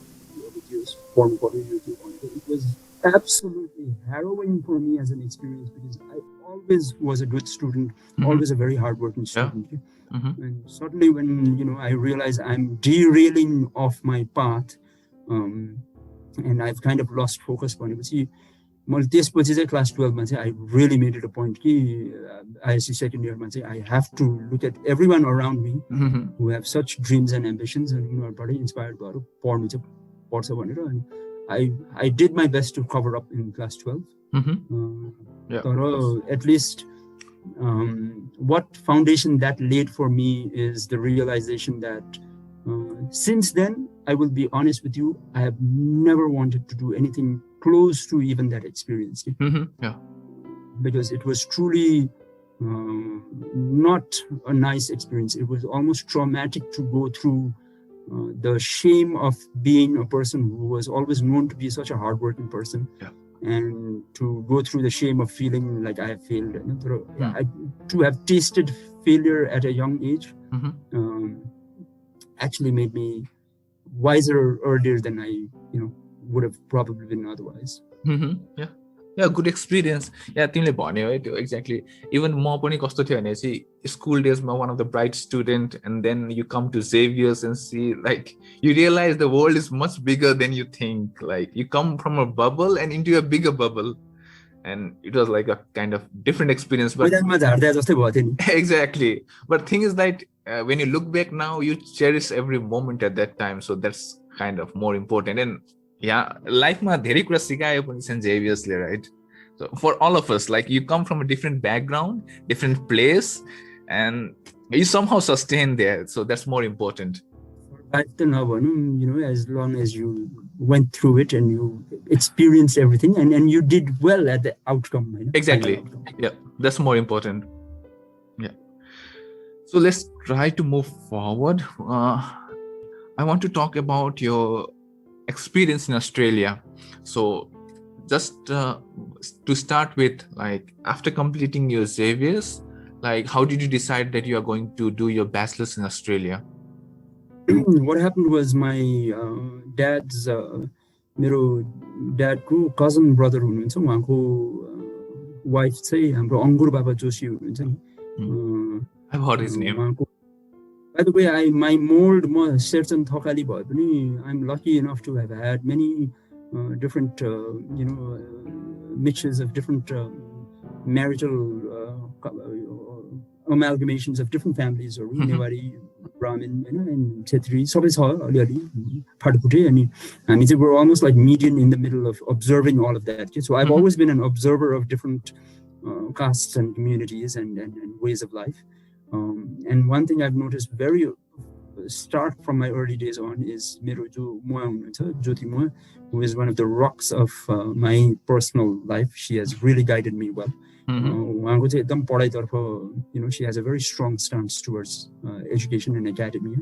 S2: पढ्नु पर्यो यो त्यो भनेको. It was absolutely harrowing for me as an experience because I always was a good student, always a very hardworking student. Yeah. And suddenly when I realize I'm derailing off my path, and I've kind of lost focus. Class 12, I really made it a point. ISC second year, I have to look at everyone around me who have such dreams and ambitions and who are very inspired. I did my best to cover up in class 12. At least what foundation that laid for me is the realization that since then, I will be honest with you, I have never wanted to do anything close to even that experience. Because it was truly not a nice experience. It was almost traumatic to go through the shame of being a person who was always known to be such a hardworking person. And to go through the shame of feeling like I have failed. To have tasted failure at a young age actually made me wiser earlier than I would have probably been otherwise.
S1: Good experience. तिमीले भन्यौ है त्यो exactly. Even म पनि कस्तो थियो भने चाहिँ school days ma one of the bright student, and then you come to Xavier's and see like you realize the world is much bigger than you think. Like you come from a bubble and into a bigger bubble, and it was like a kind of different experience. But exactly. But thing is that when you look back now, you cherish every moment at that time. So that's kind of more important. And life ma धेरै कुरा सिकायो पनि St. Xavier's ले, right? So for all of us, like you come from a different background, different place, and you somehow sustain there. So that's more important.
S2: As long as you went through it and you experienced everything and you did well at the outcome.
S1: Exactly. Yeah, that's more important. Yeah. So let's try to move forward. I want to talk about your experience in Australia. So just to start with, like after completing your Xavier's, like how did you decide that you are going to do your bachelor's in Australia?
S2: What happened was my dad's मेरो dadको cousin brother हुनुहुन्छ, उहाँको wife चाहिँ हाम्रो अंगुर बाबा जोशी हुनुहुन्छ नि.
S1: I've heard his name.
S2: By the way, my mold Sherchan thakali bhaye pani I'm lucky enough to have had many different mixtures of different marital amalgamations of different families, or Newari, Brahmin, and Chetri, sabai cha aliali phadputhe, ani हामी चाहिँ we're almost like median in the middle of observing all of that. So I've always been an observer of different castes and communities and ways of life. And one thing I've noticed very stark from my early days on is मेरो जो मुवा हुनुहुन्छ, ज्योति मुवा, who is one of the rocks of my personal life. She has really guided me well. उहाँको चाहिँ एकदम पढाइतर्फ, she has a very strong stance towards education and academia.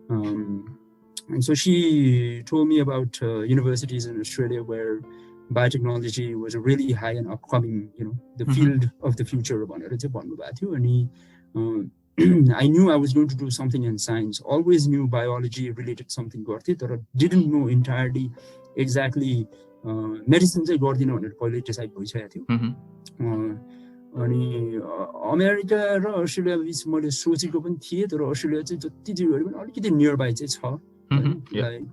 S2: And so she told me about universities in Australia where biotechnology was a really high and upcoming, the field of the future. I knew I was going to do something in science, always knew biology related something, but didn't know entirely exactly medicine चाहिँ गर्दिन भनेर पहिले decide भइसकेको थियो. अनि America र Australia बीच मैले सोचेको पनि थिएँ, तर अस्ट्रेलिया चाहिँ जति जे गरे पनि अलिकति नियर बाई चाहिँ छ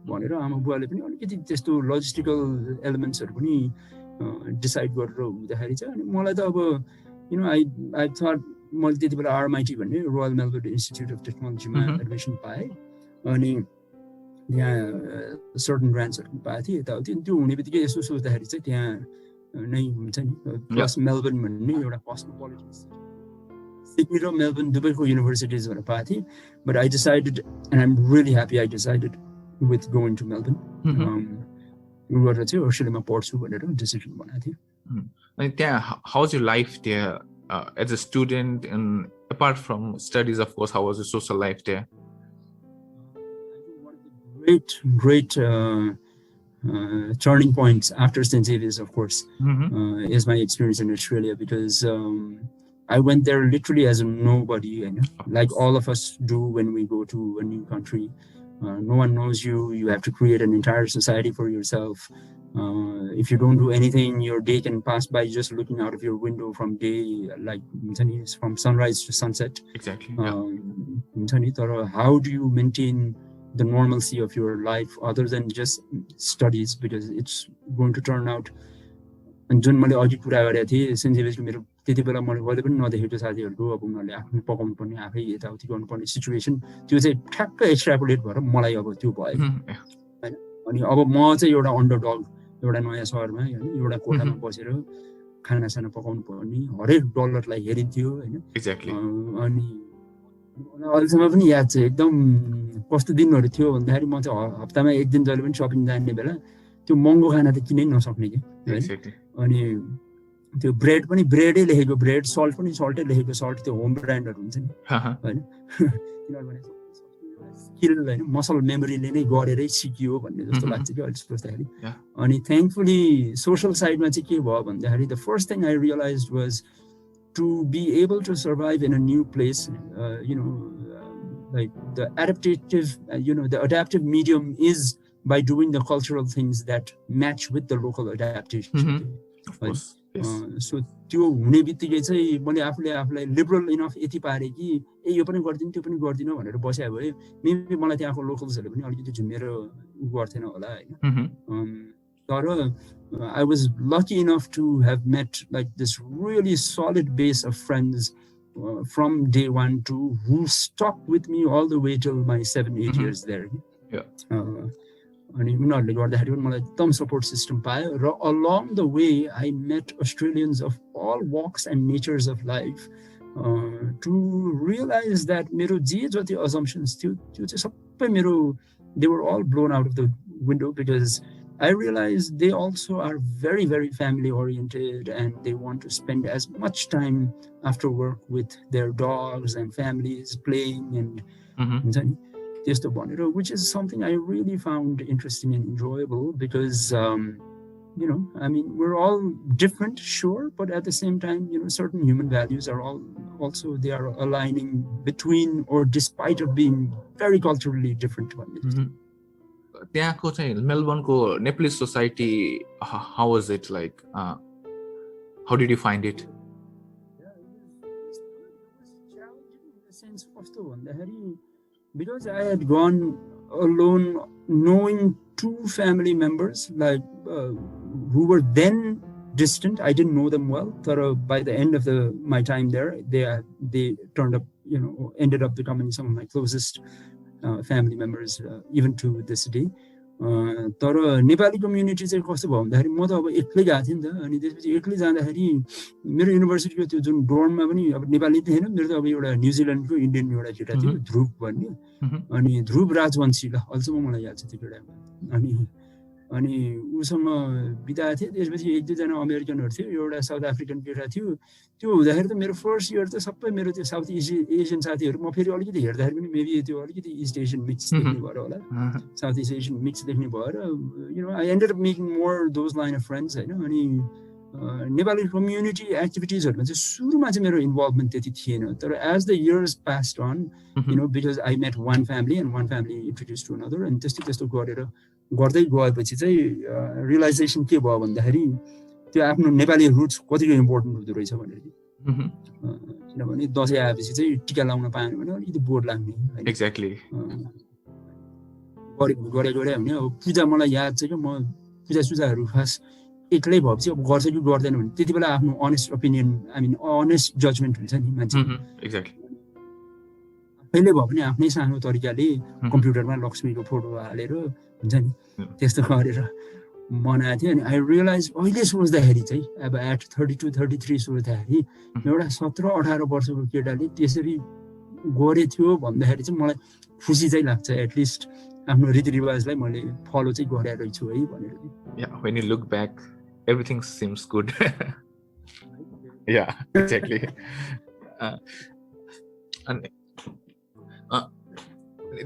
S2: भनेर आमा बुवाले पनि अलिकति त्यस्तो लजिस्टिकल एलिमेन्ट्सहरु पनि डिसाइड गरेर हुँदाखेरि चाहिँ अनि मलाई त अब I thought मैले त्यति बेला RMIT भन्ने रोयल मेलबोर्न इन्स्टिट्युट अफ टेक्नोलोजीमा एडमिसन पाएँ, अनि यहाँ सर्टन ग्रान्ट्सहरु पनि पाएको थिएँ यताउति. त्यो हुने बित्तिकै यसो सोच्दाखेरि चाहिँ त्यहाँ नै हुन्छ नि, प्लस मेलबोर्न भन्ने एउटा कस्मोपोलिटन सिडनी र मेलबोर्न दुवैको युनिभर्सिटिज भनेर पाएको थिएँ. But I decided, and I'm really happy I decided with going to Melbourne, गरेर चाहिँ अस्ट्रेलियामा पढ्छु भनेर डिसिजन बनाएको थिएँ.
S1: अनि त्यहाँ how's your life there as a student, and apart from studies, of course, how was your social life there?
S2: Great turning points after St. Xavier's, of course, is my experience in Australia, because I went there literally as a nobody, and like all of us do when we go to a new country. No one knows you. You have to create an entire society for yourself. If you don't do anything, your day can pass by just looking out of your window from day, like from sunrise to sunset.
S1: Exactly.
S2: How do you maintain the normalcy of your life other than just studies, because it's going to turn out. And जुन मैले अघि कुरा गरेको थिएँ, saint जेभियर्सको मेरो त्यति बेला मैले कहिले पनि नदेखेको साथीहरूको अब उनीहरूले आफ्नो पकाउनु पर्ने, आफै यताउति गर्नुपर्ने सिचुएसन, त्यो चाहिँ ठ्याक्क एक्स्ट्रापोलेट भएर मलाई अब त्यो भयो हैन। अनि अब म चाहिँ एउटा अन्डरडग, एउटा नयाँ सहरमा हैन, एउटा कोठामा बसेर खानासाना पकाउनु पर्ने, हरेक डलरलाई हेरिन्थ्यो हैन।
S1: एक्ज्याक्टली।
S2: अनि अहिलेसम्म पनि याद छ एकदम कस्तो दिनहरू थियो भन्दाखेरि म चाहिँ हप्तामा एक दिन जहिले पनि सपिङ जाने बेला त्यो महँगो खाना त किनै नसक्ने के हैन। अनि त्यो ब्रेड पनि ब्रेडै लेखेको ब्रेड, सल्ट पनि सल्टै लेखेको सल्ट, त्यो होम ब्रान्डहरू हुन्छ नि हैन। किनभने स्किल हैन, मसल मेमोरीले नै गरेरै सिकियो भन्ने जस्तो लाग्छ कि अहिले सोच्दाखेरि। अनि थ्याङ्कफुली सोसल साइडमा चाहिँ के भयो भन्दाखेरि the first thing I realized was to be able to survive in a new place, like the adaptive medium is by doing the cultural things that match with the local adaptation.
S1: Of course. Yes.
S2: So त्यो हुने बित्तिकै चाहिँ मैले आफूलाई liberal enough यति पारे कि यो पनि गर्दिन त्यो पनि गर्दिन भनेर बस्या भए मेबी मलाई त्यहाँको लोकल्सहरूले पनि अलिकति झुमेर गर्थेन होला हैन। तर I was lucky enough to have met like this really solid base of friends from day one who stuck with me all the way till my 7-8 years there. अनि उनीहरूले गर्दाखेरि पनि मलाई एकदम सपोर्ट सिस्टम पायो र along the way I met Australians of all walks and natures of life to realize that मेरो जे जति assumptions थियो त्यो चाहिँ सबै मेरो they were all blown out of the window, because I realized they also are very, very family oriented and they want to spend as much time after work with their dogs and families playing and which is something I really found interesting and enjoyable, because I mean, we're all different, sure, but at the same time, certain human values are also they are aligning between or despite of being very culturally different.
S1: त्यहाँको चाहिँ मेलबर्नको Nepalese society, how was it like? How did you find it? Because
S2: I had gone alone, knowing two family members like who were then distant. I didn't know them well, but by the end of my time there, they turned up, ended up becoming some of my closest family members, even to this day. तर Nepali community चाहिँ कस्तो भयो भन्दाखेरि म त अब एक्लै गएको थिएँ नि त। अनि त्यसपछि एक्लै जाँदाखेरि मेरो युनिभर्सिटीको त्यो जुन डोर्ममा पनि अब नेपाली थिएन, मेरो त अब एउटा न्युजिल्यान्डको इन्डियन एउटा केटा थियो, ध्रुव भन्ने। अनि ध्रुव राजवंशी, ल अहिलेसम्म मलाई याद छ त्यो केटा। अनि उसँग बिताएको थिएँ। त्यसपछि एक दुईजना अमेरिकनहरू थियो, एउटा साउथ अफ्रिकन केटा थियो। त्यो हुँदाखेरि त मेरो फर्स्ट इयर त सबै मेरो त्यो साउथ एसियन साथीहरू, म फेरि अलिकति हेर्दाखेरि पनि मेबी त्यो अलिकति इस्ट एसियन मिक्स देख्ने भएर होला, साउथ इस्ट एसियन मिक्स देख्ने भएर I ended up making more those line of friends हैन। अनि नेपाली कम्युनिटी एक्टिभिटिजहरुमा चाहिँ सुरुमा चाहिँ मेरो इन्भल्भमेन्ट त्यति थिएन, तर as the years passed on because I met one family and one family introduce to another, अनि त्यस्तो गरेर गर्दै गएपछि चाहिँ रियलाइजेसन के भयो भन्दाखेरि त्यो आफ्नो नेपाली रुट्स कतिको इम्पोर्टेन्ट हुँदो रहेछ भनेर। किनभने दसैँ आएपछि चाहिँ टिका लाउन पाएन भने अलिकति बोर लाग्ने।
S1: एक्ज्याक्टली
S2: गरे भने अब पूजा मलाई याद छ कि म पूजाहरू खास एक्लै भएपछि अब गर्छ कि गर्दैन भने त्यति बेला आफ्नो honest opinion, I mean honest judgement हुन्छ नि मान्छे।
S1: एक्ज्याक्टली
S2: आफैले भयो भने आफ्नै सानो तरिकाले कम्प्युटरमा लक्ष्मीको फोटो हालेर हुन्छ नि त्यस्तो गरेर बनाएको थियो। अनि आई रियलाइज अहिले सोच्दाखेरि चाहिँ अब एट 32-33 सोच्दाखेरि एउटा 17-18 वर्षको केटाले त्यसरी गरे थियो भन्दाखेरि चाहिँ मलाई खुसी चाहिँ लाग्छ, एटलिस्ट आफ्नो रीतिरिवाजलाई मैले फलो चाहिँ गरेर रहेछु है भनेर।
S1: Yeah, when you look back, everything seems good. Yeah, exactly. And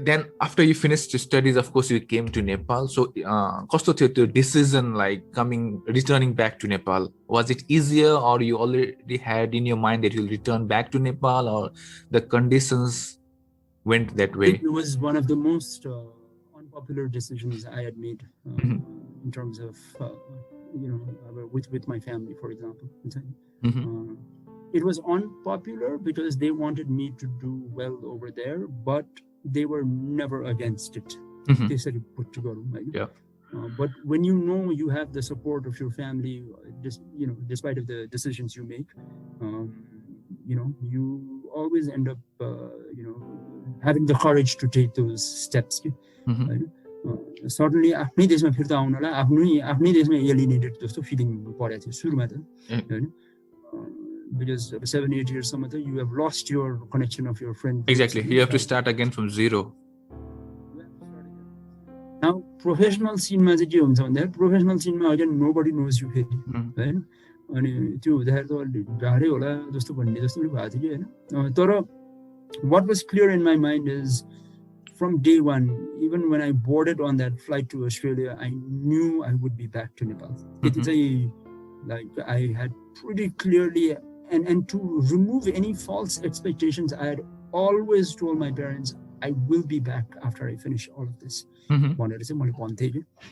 S1: then after you finished your studies, of course, you came to Nepal. So, kasto थियो त्यो decision like returning back to Nepal? Was it easier, or you already had in your mind that you'll return back to Nepal, or the conditions went that way?
S2: It was one of the most unpopular decisions I had made in terms of, with my family, for example. It was unpopular because they wanted me to do well over there, but they were never against it. They said put together.
S1: Yeah.
S2: But when you know you have the support of your family, despite of the decisions you make, you always end up, having the courage to take those steps. Certainly, आफ्नै देशमा फिर्ता आउनलाई आफ्नै देशमा alienated जस्तो feeling परेको थियो सुरुमा त हैन because 7-8 years you have lost your connection of your friend.
S1: Exactly, you have to start again from zero.
S2: Now professional scene ma चाहिँ के हुन्छ भन्दा professional scene ma again nobody knows you फेरि हैन अनि त्यो हुँदाखेरि त गाह्रै होला जस्तो भन्ने जस्तो पनि भएको थियो हैन तर what was clear in my mind is from day one, even when I boarded on that flight to Australia, I knew I would be back to Nepal. It is like I had pretty clearly, and to remove any false expectations, I had always told my parents, I will be back after I finish all of this.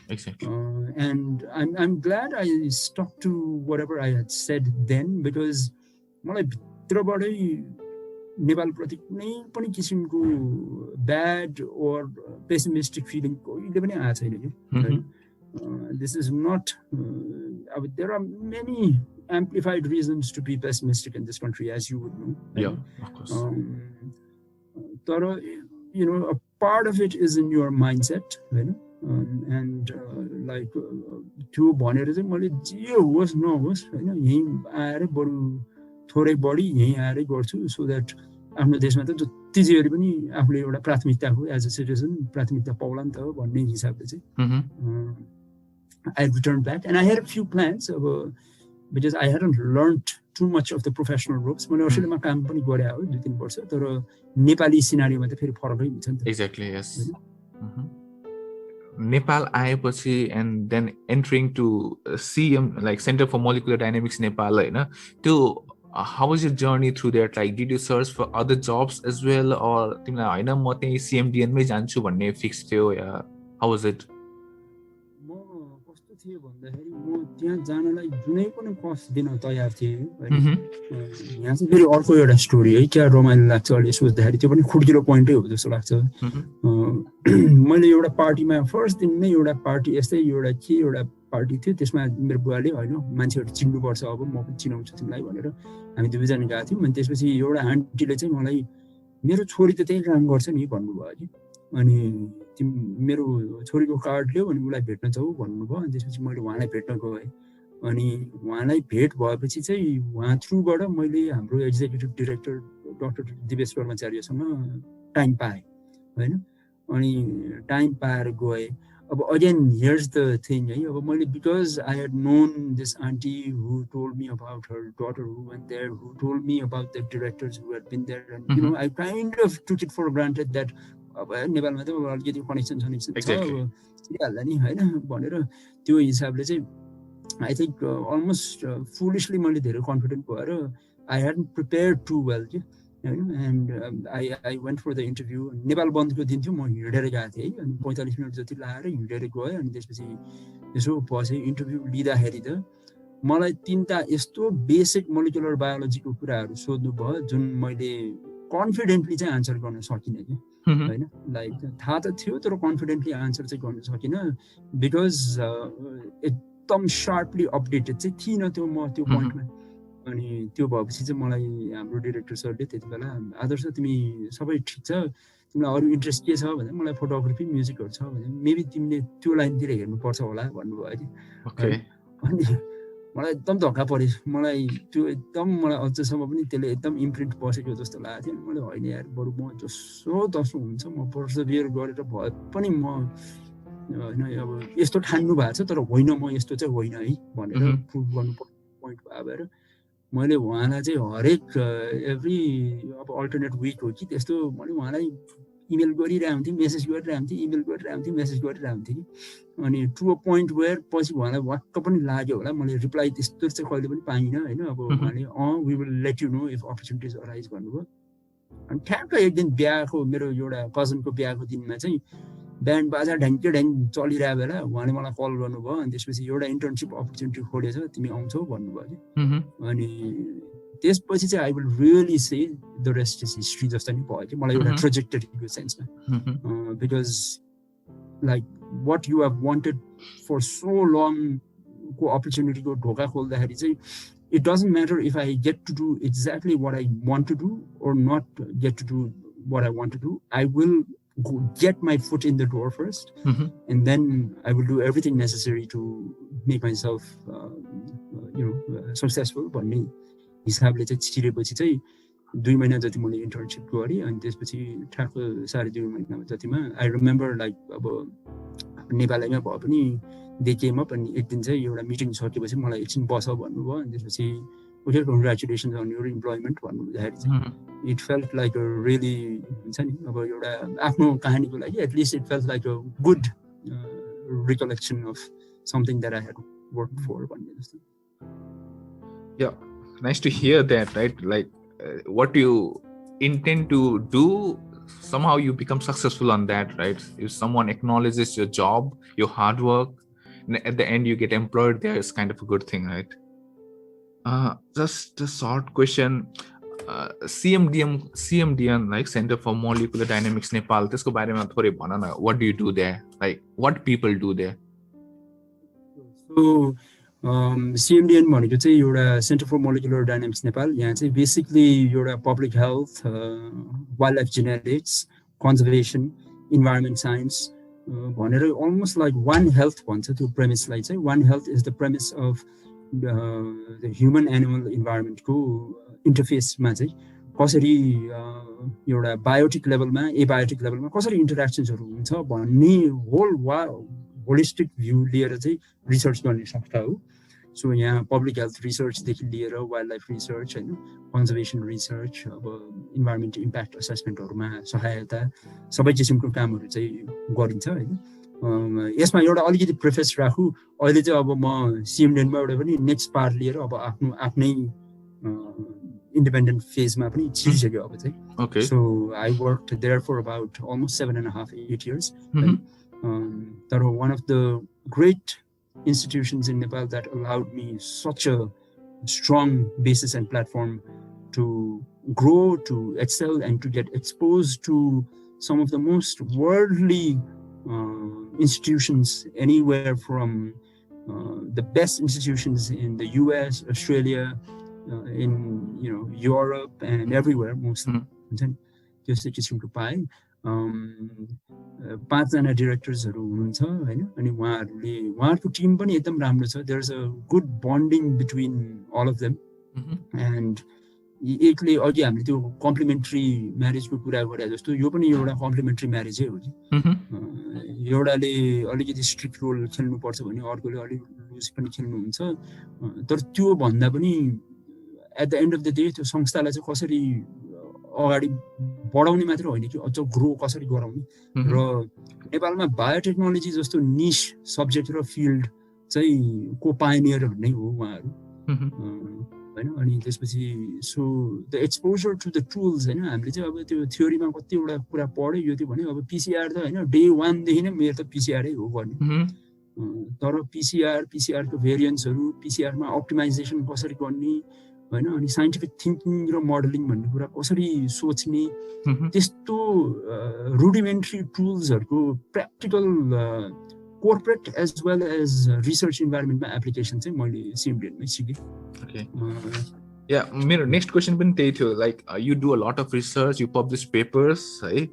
S1: Exactly.
S2: And I'm glad I stuck to whatever I had said then, because Nepal प्रति कुनै पनि किसिमको bad or pessimistic feeling कहिले पनि आएको छैन के this is not there are many amplified reasons to be pessimistic in this country, as you would know.
S1: Yeah, of course.
S2: तर a part of it is in your mindset, and like त्यो भनेर चाहिँ मैले जे होस् नहोस् हैन यही आएर बरु थोरै बढी यही आएरै गर्छु सो दैट आफ्नो देशमा त जति जे गरे पनि आफूले एउटा प्राथमिकताको एज अ सिटिजन प्राथमिकता पाउला नि त भन्ने हिसाबले चाहिँ I returned back and I had a few plans because I hadn't learned too much of the professional ropes. मैले अस्ट्रेलियामा काम पनि गरे हो 2-3 वर्ष तर नेपाली सिनारीमा त फेरि फरकै हुन्छ नि त.
S1: Exactly, yes. Nepal आएपछि and then entering to CM like Center for Molecular Dynamics Nepal हैन त्यो how was your journey through that? Like, did you search for other jobs as well, or तिमीलाई हैन म त्यही CMDN मै जान्छु भन्ने फिक्स थियो या how was it?
S2: म कस्तो थियो भन्दाखेरि म त्यहाँ जानलाई जुनै पनि कस्ट दिन तयार थिए हैन यहाँ चाहिँ फेरि अर्को एउटा स्टोरी है क्या रमाइलो लाग्छ अहिले सोच्दाखेरि त्यो पनि खुड्किलो पोइन्टै हो जस्तो लाग्छ मैले एउटा पार्टीमा फर्स्ट दिन नै एउटा पार्टी यस्तै एउटा पार्टी थियो त्यसमा मेरो बुवाले हैन मान्छेहरु चिन्नुपर्छ अब म पनि चिनाउँछु तिमीलाई भनेर हामी दुवैजना गएको थियौँ अनि त्यसपछि एउटा आन्टीले चाहिँ मलाई मेरो छोरी त त्यही काम गर्छ नि भन्नुभयो कि अनि मेरो छोरीको कार्ड ल्याऊ अनि उलाई भेट्न जाऊ भन्नुभयो अनि त्यसपछि मैले उहाँलाई भेट्न गएँ अनि उहाँलाई भेट भएपछि चाहिँ उहाँ थ्रुबाट मैले हाम्रो एक्जिक्युटिभ डाइरेक्टर डाक्टर दिवेश कर्मचारीसँग टाइम पाएँ हैन अनि टाइम पाएर गएँ अब again here's the thing अब मैले because I had known this auntie who told me about her daughter who went there, who told me about the directors who had been there, and I kind of took it for granted that अब नेपालमा त अलिकति connection छ सिहाल्ला नि हैन भनेर त्यो हिसाबले चाहिँ I think almost foolishly मैले धेरै कन्फिडेन्ट भएर I hadn't prepared too well and I went for the interview. Nepal बन्दको दिन थियो म हिँडेर गएको थिएँ अनि 45 मिनेट जति लाएर हिँडेर गएँ अनि त्यसपछि यसो पछि इन्टरभ्यु लिँदाखेरि त मलाई तीनटा यस्तो बेसिक मोलिकुलर बायोलोजीको कुराहरू सोध्नु भयो जुन मैले कन्फिडेन्टली चाहिँ आन्सर गर्न सकिनँ कि हैन लाइक थाहा त थियो तर कन्फिडेन्टली आन्सर चाहिँ गर्न सकिनँ बिकज एकदम शार्पली अपडेटेड चाहिँ थिइनँ त्यो म त्यो पोइन्टमा अनि त्यो भएपछि चाहिँ मलाई हाम्रो डाइरेक्टर सरले त्यति बेला आदर्श तिमी सबै ठिक छ तिमीलाई अरू इन्ट्रेस्ट के छ भने मलाई फोटोग्राफी म्युजिकहरू छ भने मेबी तिमीले त्यो लाइनतिर हेर्नुपर्छ होला भन्नुभयो कि अनि मलाई एकदम धक्का पर्यो मलाई त्यो एकदम मलाई अझसम्म पनि त्यसले एकदम इम्प्रिन्ट बसेको जस्तो लागेको थियो मैले होइन यार बरु म जसो तसो हुन्छ म पर्सभियर गरेर भए पनि म होइन अब यस्तो ठान्नु भएको छ तर होइन म यस्तो चाहिँ होइन है भनेर प्रुभ गर्नुपर्ने पोइन्ट भएर मैले उहाँलाई चाहिँ हरेक एभ्री अब अल्टरनेट विक हो कि त्यस्तो मैले उहाँलाई इमेल गरिरहेको हुन्थेँ, मेसेज गरिरहेको हुन्थेँ, इमेल गरिरहेको हुन्थेँ, मेसेज गरिरहेको हुन्थेँ कि अनि टु अ पोइन्ट वेयर पछि उहाँलाई वाक्क पनि लाग्यो होला, मैले रिप्लाई त्यस्तो चाहिँ कहिले पनि पाइनँ होइन। अब उहाँले we will let you know if opportunities arise भन्नुभयो। अनि ठ्याक्क एक दिन बिहाको मेरो एउटा कजनको बिहाको दिनमा चाहिँ ब्यान्ड बाजा ढ्याङ्के ढ्याङ चलिरहेको बेला उहाँले मलाई कल गर्नुभयो। अनि त्यसपछि एउटा इन्टर्नसिप अपर्च्युनिटी खोलेछ, तिमी आउँछौ भन्नुभयो कि। अनि त्यसपछि चाहिँ I will really say the rest is history जस्तो नि भयो कि मलाई एउटा ट्रेजेक्टरीको सेन्समा। Because like what you have wanted for so long को अपर्च्युनिटीको ढोका खोल्दाखेरि चाहिँ it doesn't matter if I get to do exactly what I want to do or not get to do what I want to do. I will get my foot in the door first, and then I will do everything necessary to make myself, successful. भन्ने हिसाबले चाहिँ छिरेपछि चाहिँ 2 महिना जति मैले internship गरेँ। अनि त्यसपछि ठ्याक्क 2.5 महिना जतिमा आई रिमेम्बर लाइक अब नेपालैमा भए पनि दे केम अप अनि एक दिन चाहिँ एउटा मिटिङ सकेपछि मलाई एकछिन बस भन्नुभयो। अनि त्यसपछि okay congratulations on your employment भन्नुहुँदाखेरि चाहिँ it felt like a really हुन्छ नि अब एउटा आफ्नो कहानीको लागि at least it felt like a good recollection of something that I had work for भन्ने जस्तो।
S1: Yeah nice to hear that right like what you intend to do, somehow you become successful on that, right? If someone acknowledges your job, your hard work, and at the end you get employed there, is kind of a good thing, right? Just a short question. CMDN like Center for Molecular Dynamics Nepal, त्यसको बारेमा थोरै भन न. What do you do there? Like what people do there?
S2: So CMDN भनेको चाहिँ एउटा centre for molecular dynamics Nepal. यहाँ चाहिँ बेसिकली एउटा public health, wild life genetics, conservation, environment science भनेर अलमोस्ट लाइक वान हेल्थ भन्छ त्यो प्रेमिसलाई चाहिँ। One health is the premise of the human animal इन्भाइरोमेन्टको इन्टरफेसमा चाहिँ कसरी एउटा बायोटिक लेभलमा एबायोटिक लेभलमा कसरी इन्टरेक्सन्सहरू हुन्छ भन्ने होलिस्टिक भ्यू लिएर चाहिँ रिसर्च गर्ने संस्था हो। सो यहाँ पब्लिक हेल्थ रिसर्चदेखि लिएर वाइल्ड लाइफ रिसर्च होइन, कन्जर्भेसन रिसर्च, अब इन्भाइरोमेन्ट इम्प्याक्ट असेसमेन्टहरूमा सहायता, सबै किसिमको कामहरू चाहिँ गरिन्छ होइन। यसमा एउटा अलिकति प्रेफेस राखौँ, अहिले चाहिँ अब म सिएमडिएनबाट पनि नेक्स्ट पार्ट लिएर अब आफ्नै इन्डिपेन्डेन्ट फेजमा पनि छिरिसक्यो अब चाहिँ। So I work there for about almost 7.5-8 years। That was one of the great institutions in Nepal that allowed me such a strong basis and platform to grow, to excel, and to get exposed to some of the most worldly institutions anywhere from the best institutions in the US, Australia, in Europe and everywhere mostly. Just किसिमको पाएँ। 5 जना डिरेक्टर्सहरू हुनुहुन्छ होइन। अनि उहाँहरूको team पनि एकदम राम्रो छ। There is a good bonding between all of them. And एकले अघि हामीले त्यो कम्प्लिमेन्ट्री म्यारेजको कुरा गरे जस्तो यो पनि एउटा कम्प्लिमेन्ट्री म्यारेजै हो कि। एउटाले अलिकति स्ट्रिक्ट रोल खेल्नुपर्छ भने अर्कोले अलिक लुज पनि खेल्नुहुन्छ। तर त्यो भन्दा पनि at the end of the day त्यो संस्थालाई चाहिँ कसरी अगाडि बढाउने मात्र होइन कि अझ ग्रो कसरी गराउने। र नेपालमा बायोटेक्नोलोजी जस्तो निश सब्जेक्ट र फिल्ड चाहिँ को पायोनियर नै हो उहाँहरू होइन। अनि त्यसपछि so the exposure to the tools होइन, हामीले चाहिँ अब त्यो थ्योरीमा कतिवटा कुरा पढ्यो यो त्यो भन्यो। अब पिसिआर त होइन डे 1 देखि नै मेरो त पिसिआरै हो गर्ने। तर पिसिआरको भेरिएन्ट्सहरू, पिसिआरमा अप्टिमाइजेसन कसरी गर्ने होइन, अनि साइन्टिफिक थिङ्किङ र मोडलिङ भन्ने कुरा कसरी सोच्ने, त्यस्तो रुडिमेन्ट्री टुल्सहरूको practical corporate as well as research इन्भाइरोमेन्टमा एप्लिकेसन चाहिँ मैले सिएमडिएनमै सिकेँ।
S1: या मेरो नेक्स्ट क्वेसन पनि त्यही थियो। Like you do a lot of research, you publish papers है,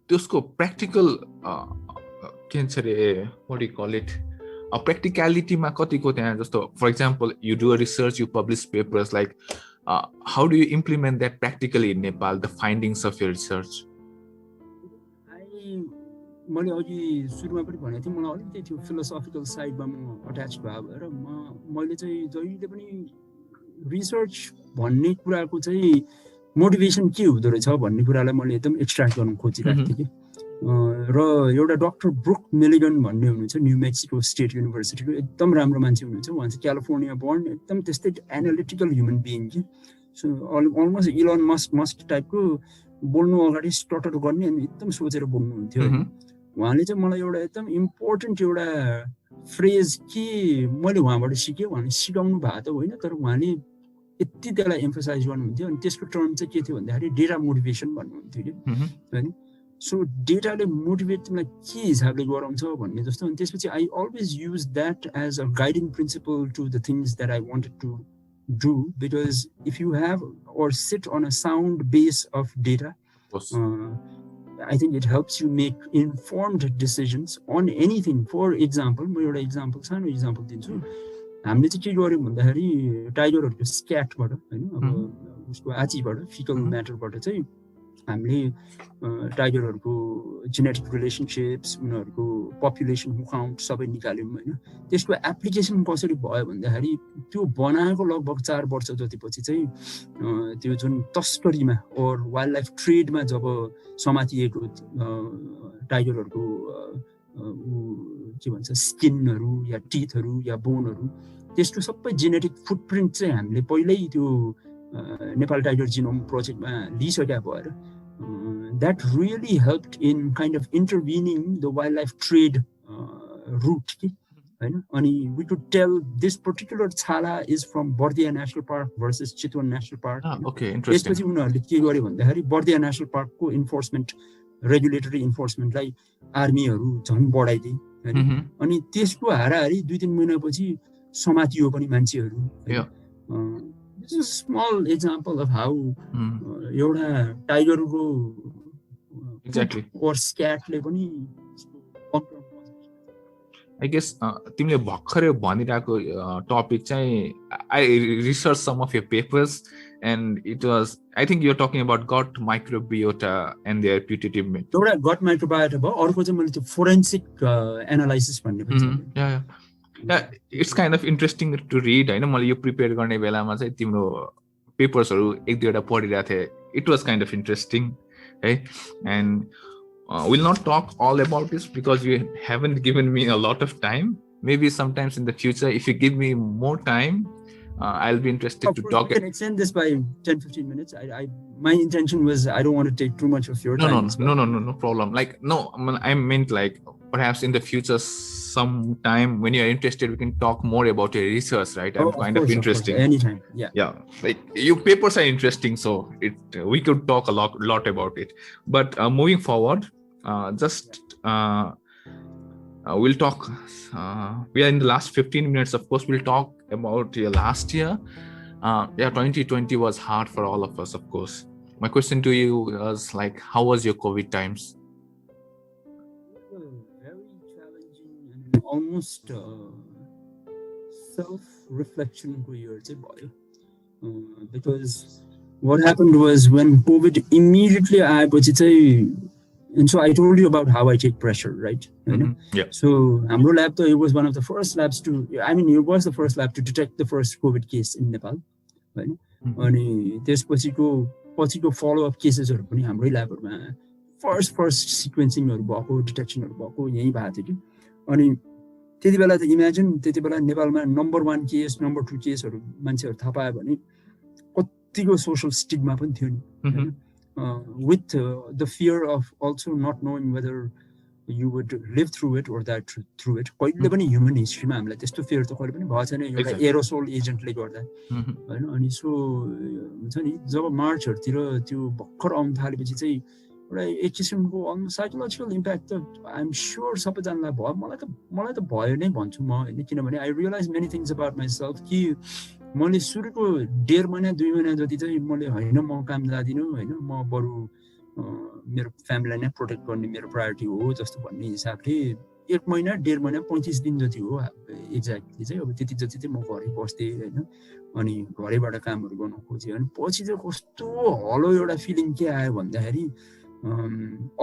S1: त्यसको प्र्याक्टिकल के भन्छ अरे व्हाट यु कल इट प्र्याक्टिकलिटीमा कतिको त्यहाँ जस्तो for example you do a research, you publish papers, like how do you implement that practically in Nepal, the findings of your research?
S2: मैले अघि सुरुमा पनि भनेको थिएँ मलाई अलिकति त्यो फिलोसफिकल साइडमा म अट्याच भयो भएर मैले चाहिँ जहिले पनि रिसर्च भन्ने कुराको चाहिँ मोटिभेसन के हुँदो रहेछ भन्ने कुरालाई मैले एकदम एक्सट्र्याक्ट गर्न खोजिरहेको थिएँ कि र एउटा डक्टर ब्रुक मिलिगन भन्ने हुनुहुन्छ न्यू मेक्सिको स्टेट युनिभर्सिटीको एकदम राम्रो मान्छे हुनुहुन्छ उहाँ चाहिँ क्यालिफोर्निया बोर्न एकदम त्यस्तै एनालिटिकल ह्युमन बिइङ कि सो अलमोस्ट इलन मस्क टाइपको बोल्नु अगाडि स्टटर गर्ने अनि एकदम सोचेर बोल्नुहुन्थ्यो उहाँले चाहिँ मलाई एउटा एकदम इम्पोर्टेन्ट एउटा फ्रेज के मैले उहाँबाट सिकेँ उहाँले सिकाउनु भएको त होइन तर उहाँले यति त्यसलाई एम्फसाइज गर्नुहुन्थ्यो अनि त्यसको टर्म चाहिँ के थियो भन्दाखेरि डेटा मोटिभेसन भन्नुहुन्थ्यो कि होइन सो डेटाले मोटिभेट तिमीलाई के हिसाबले गराउँछ भन्ने जस्तो अनि त्यसपछि I always use that as a guiding principle to the things that I wanted to do because if you have or sit on a sound base of data I think it helps you make informed decisions on anything. For example म एउटा example सानो example दिन्छु हामीले चाहिँ के गर्यौँ भन्दाखेरि टाइगरहरूको स्क्याटबाट होइन अब उसको आँचीबाट फिकल म्याटरबाट चाहिँ हामीले टाइगरहरूको जेनेटिक रिलेसनसिप्स उनीहरूको पपुलेसन काउन्ट सबै निकाल्यौँ होइन त्यसको एप्लिकेसन कसरी भयो भन्दाखेरि त्यो बनाएको लगभग 4 वर्ष जतिपछि चाहिँ त्यो जुन तस्करीमा ओर वाइल्ड लाइफ ट्रेडमा जब समातिएको टाइगरहरूको के भन्छ स्किनहरू या टिथहरू या बोनहरू त्यसको सबै जेनेटिक फुटप्रिन्ट चाहिँ हामीले पहिल्यै त्यो नेपाल टाइगर जिनोम प्रोजेक्टमा लिइसकेका भएर that really helped in kind of intervening the wildlife trade route होइन अनि we could tell this particular छाला is from Bardiya national park versus Chitwan national park त्यसपछि उनीहरूले के गर्यो भन्दाखेरि बर्दिया नेसनल पार्कको इन्फोर्समेन्ट रेगुलेटरी इन्फोर्समेन्टलाई आर्मीहरू झन् बढाइदिए होइन अनि त्यसको हाराहारी 2-3 महिनापछि समातियो पनि मान्छेहरू This is a small example of how एउटा टाइगरको
S1: exactly
S2: or स्क्याटले पनि
S1: I guess तिमीले भर्खरै भनिरहेको टपिक चाहिँ I researched some of your papers and it was I think you're talking about gut microbiota and their putative
S2: एउटा gut microbiota भयो अर्को चाहिँ मैले त्यो फोरेन्सिक एनालाइसिस भन्ने
S1: yeah it's kind of interesting to read हैन मैले यो प्रिपेयर गर्ने बेलामा चाहिँ तिम्रो पेपर्सहरु एक दुईवटा पढिरहेको थिए it was kind of interesting है and we'll not talk all about this because you haven't given me a lot of time maybe sometimes in the future if you give me more time I'll be interested to talk.
S2: You can extend this by 10-15 minutes. My intention was I don't want to take too much of your time.
S1: No problem. Like no, I meant like perhaps in the future sometime when you're interested we can talk more about your research, right? I'm kind of interesting.
S2: Anytime. Yeah.
S1: Like your papers are interesting, so we could talk a lot about it. But moving forward, we'll talk. We are in the last 15 minutes. Of course, we'll talk about your last year. 2020 was hard for all of us, of course. My question to you was like, how was your COVID times?
S2: Very challenging and almost self-reflection year because what happened was when COVID immediately and so I told you about how I take pressure, right?
S1: Yeah.
S2: So Amro lab, it was one of the first labs it was the first lab to detect the first COVID case in Nepal, right? And त्यसपछि follow-up cases पनि हाम्रै ल्याबहरुमा first sequencing-हरु भएको डिटेक्सनहरु भएको यही भएको थियो कि अनि त्यतिबेला त इमेजिन त्यतिबेला नेपालमा नम्बर 1 केस नम्बर 2 केसहरु मान्छेहरु थाहा पाए भने कतिको सोशल स्टिग्मा पनि थियो नि with the fear of also not knowing whether you would live through it or die through it. कहिले पनि ह्युमन हिस्ट्रीमा हामीलाई त्यस्तो फियर त कहिले पनि भएको छैन एउटा एरोसोल एजेन्टले गर्दा हैन अनि सो हुन्छ नि जब मार्चहरुतिर त्यो भक्कर आउन थालेपछि चाहिँ एउटा एक किसिमको साइकोलोजिकल इम्प्याक्ट त आई एम श्योर सबैजनालाई भयो मलाई त भयो नै भन्छु म हैन किनभने I realize many things about myself कि मैले सुरुको 1.5 महिना 2 महिना जति चाहिँ मैले हैन म काम जादिनु हैन म बरु मेरो फ्यामिलीलाई नै प्रोटेक्ट गर्ने मेरो प्रायोरिटी हो जस्तो भन्ने हिसाबले 1 महिना 1.5 महिना 35 दिन जति हो एक्ज्याक्टली चाहिँ अब त्यति जति चाहिँ म घरै बस्थे हैन अनि घरैबाट कामहरु गर्न खोजे अनि पछि चाहिँ कस्तो हलो एउटा फिलिङ के आयो भन्दाखेरि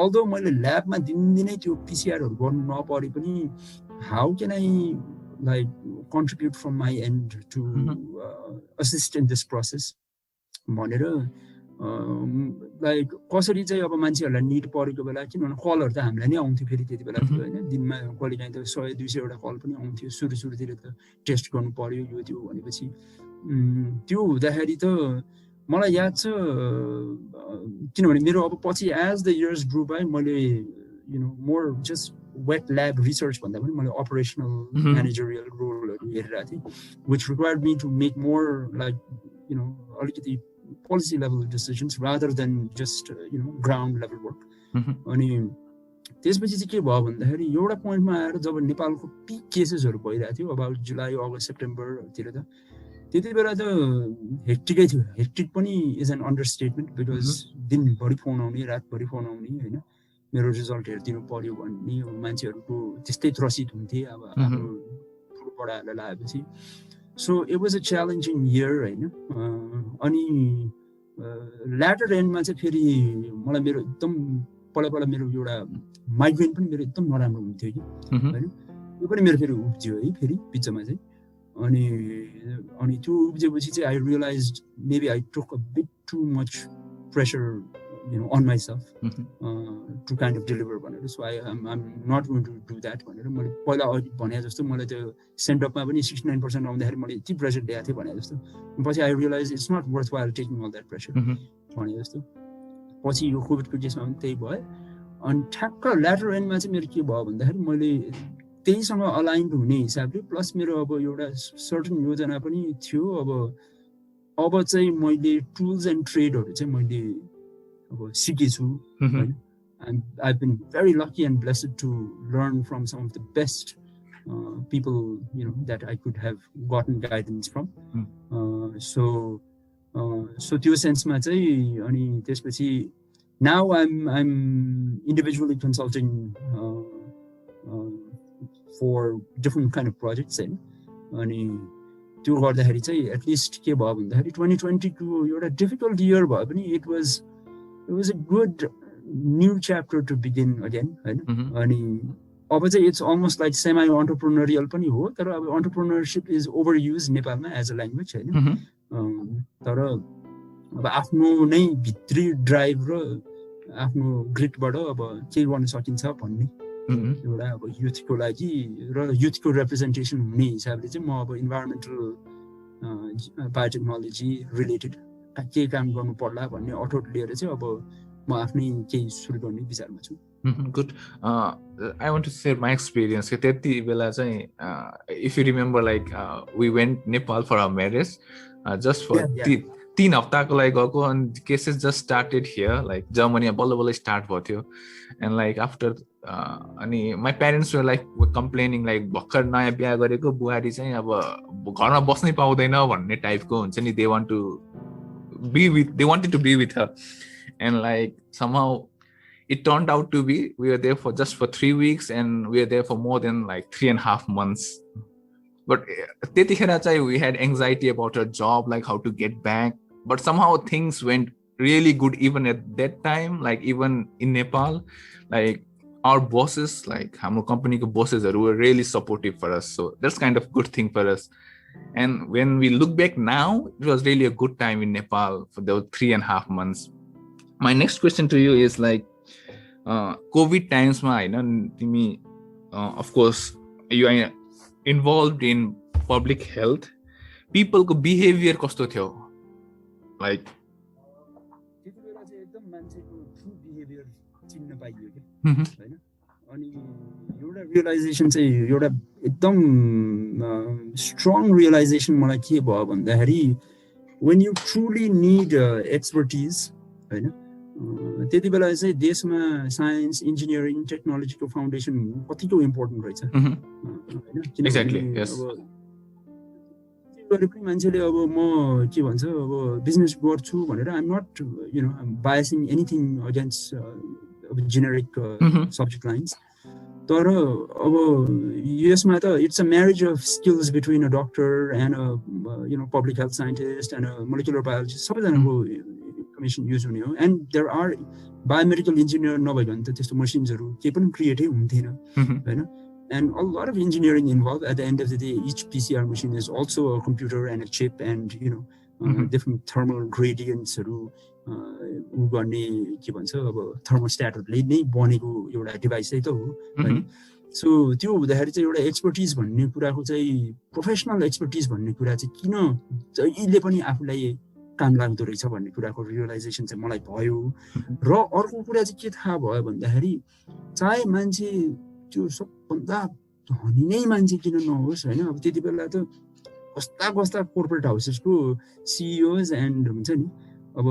S2: अल्दो मैले ल्याबमा दिनदिनै त्यो पीसीआरहरु गर्नु नपरे पनि how can I like contribute from my end to assist in this process भनेर लाइक कसरी चाहिँ अब मान्छेहरूलाई निड परेको बेला किनभने कलहरू त हामीलाई नै आउँथ्यो फेरि त्यति बेला थियो होइन दिनमा कहिलेकाहीँ त 100-200 वटा कल पनि आउँथ्यो सुरुतिर त टेस्ट गर्नु पर्यो यो त्यो भनेपछि त्यो हुँदाखेरि त मलाई याद छ किनभने मेरो अब पछि as the years grow by मैले more just wet lab research भन्दा पनि मैले अपरेसनल म्यानेजरियल रोलहरू हेरिरहेको थिएँ which required me to make more like अलिकति policy level decisions rather than just ground level work अनि त्यसपछि चाहिँ के भयो भन्दाखेरि एउटा पोइन्टमा आएर जब नेपालको पिक केसेसहरू भइरहेको थियो अबाउट जुलाई अगस्त सेप्टेम्बरतिर त त्यति बेला त हेक्टिकै थियो हेक्टिक पनि इज एन अन्डरस्टेटमेन्ट बिकज दिनभरि फोन आउने रातभरि फोन आउने होइन मेरो रिजल्ट हेरिदिनु पर्यो भन्ने मान्छेहरूको त्यस्तै त्रसित हुन्थे अब आफ्नो ठुलो बडाहरूलाई लगाएपछि So it was a challenging year, होइन अनि ल्याटर एन्डमा चाहिँ फेरि मलाई मेरो एकदम पहिला मेरो एउटा माइग्रेन पनि मेरो एकदम नराम्रो हुन्थ्यो कि होइन यो पनि मेरो फेरि उब्जियो है फेरि बिचमा चाहिँ अनि त्यो उब्जिएपछि चाहिँ I realized maybe I took a bit too much pressure on myself to kind of deliver भनेर so I'm not going to do that भनेर मैले पहिला भने जस्तो मलाई त्यो सेन्डअपमा पनि 69% आउँदाखेरि मैले यति प्रेसर दिएको थिएँ भने जस्तो पछि I realize it's not worth while taking all that pressure भने जस्तो पछि यो कोभिडको केसमा पनि त्यही भयो अनि ठ्याक्क ल्याटर एन्डमा चाहिँ मेरो के भयो भन्दाखेरि मैले त्यहीसँग अलाइन्ड हुने हिसाबले प्लस मेरो अब एउटा सर्टन योजना पनि थियो अब चाहिँ मैले टुल्स एन्ड ट्रेडहरू चाहिँ मैले सिकेछु होइन I've been very lucky and blessed to learn from some of the best people that I could have gotten guidance from so त्यो सेन्समा चाहिँ अनि त्यसपछि now I'm individually consulting for different kind of projects होइन अनि त्यो गर्दाखेरि चाहिँ at least के भयो भन्दाखेरि 2020 को एउटा डिफिकल्ट इयर भए पनि it was a good new chapter to begin again होइन अनि अब चाहिँ it's almost like semi entrepreneurial पनि हो तर अब entrepreneurship is overused नेपालमा as a language होइन तर अब आफ्नो नै भित्री ड्राइभ र आफ्नो ग्रिटबाट अब केही गर्न सकिन्छ भन्ने एउटा अब युथको लागि र युथको रिप्रेजेन्टेसन हुने हिसाबले चाहिँ म अब इन्भाइरोमेन्टल बायोटेक्नोलोजी रिलेटेड के काम गर्नु पर्ला भन्ने अठोट लिएर चाहिँ अब म आफ्नै केही सुरु गर्ने विचारमा छु
S1: good I want to share my experience कि त्यति बेला चाहिँ if you remember like we went Nepal for our marriage just for 3 हप्ताको लागि गएको अनि cases just started here like Germany बल्ल स्टार्ट भएको थियो एन्ड लाइक आफ्टर अनि my parents like complaining like भर्खर नयाँ बिहा गरेको बुहारी चाहिँ अब घरमा बस्नै पाउँदैन भन्ने टाइपको हुन्छ नि they wanted to be with her and like somehow it turned out to be we were there for just for 3 weeks and we were there for more than like 3.5 months but tetikhera chai we had anxiety about our job like how to get back but somehow things went really good even at that time like even in Nepal like our bosses like hamro company ko bosses were really supportive for us so that's kind of good thing for us. And when we look back now, it was really a good time in Nepal for those 3.5 months. My next question to you is like, COVID times, of course, you are involved in public health. People ko behavior kasto थियो like
S2: त्यति बेला चाहिँ एकदम मान्छेको true behaviour चिन्न पाइयो के हैन अनि एउटा रियलाइजेसन चाहिँ एउटा एकदम स्ट्रङ रियलाइजेसन मलाई के भयो भन्दाखेरि when you truly need expertise हैन त्यति बेला चाहिँ देशमा साइन्स इन्जिनियरिङ टेक्नोलोजीको फाउन्डेसन कतिको इम्पोर्टेन्ट रहेछ हैन
S1: एक्ज्याक्टली यस
S2: गरे पनि मान्छेले अब म के भन्छ अब बिजनेस गर्छु भनेर I am not biasing anything against generic subject lines तर अब यसमा त it's a marriage of skills between a doctor and a public health scientist and a molecular biologist सबैजनाको इन्फर्मेसन युज हुने हो and there are biomedical engineer नभइकन त त्यस्तो मसिन्सहरू केही पनि क्रिएटै हुन्थेन होइन and a lot of engineering involved. At the end of the day, each PCR machine is also a computer and a chip, and different thermal gradients उ गर्ने के भन्छ अब थर्मोस्ट्याटहरूले नै बनेको एउटा डिभाइस चाहिँ त हो हैन. सो त्यो हुँदाखेरि चाहिँ एउटा एक्सपर्टिज भन्ने कुराको चाहिँ प्रोफेसनल एक्सपर्टिज भन्ने कुरा चाहिँ किन जहिले पनि आफूलाई काम लाग्दो रहेछ भन्ने कुराको रियलाइजेसन चाहिँ मलाई भयो. र अर्को कुरा चाहिँ के थाहा भयो भन्दाखेरि चाहे मान्छे त्यो सबभन्दा धनी नै मान्छे किन नहोस् हैन, अब त्यति बेला त कस्ता कस्ता कोर्पोरेट हाउसेसको सिइओज एन्ड हुन्छ नि अब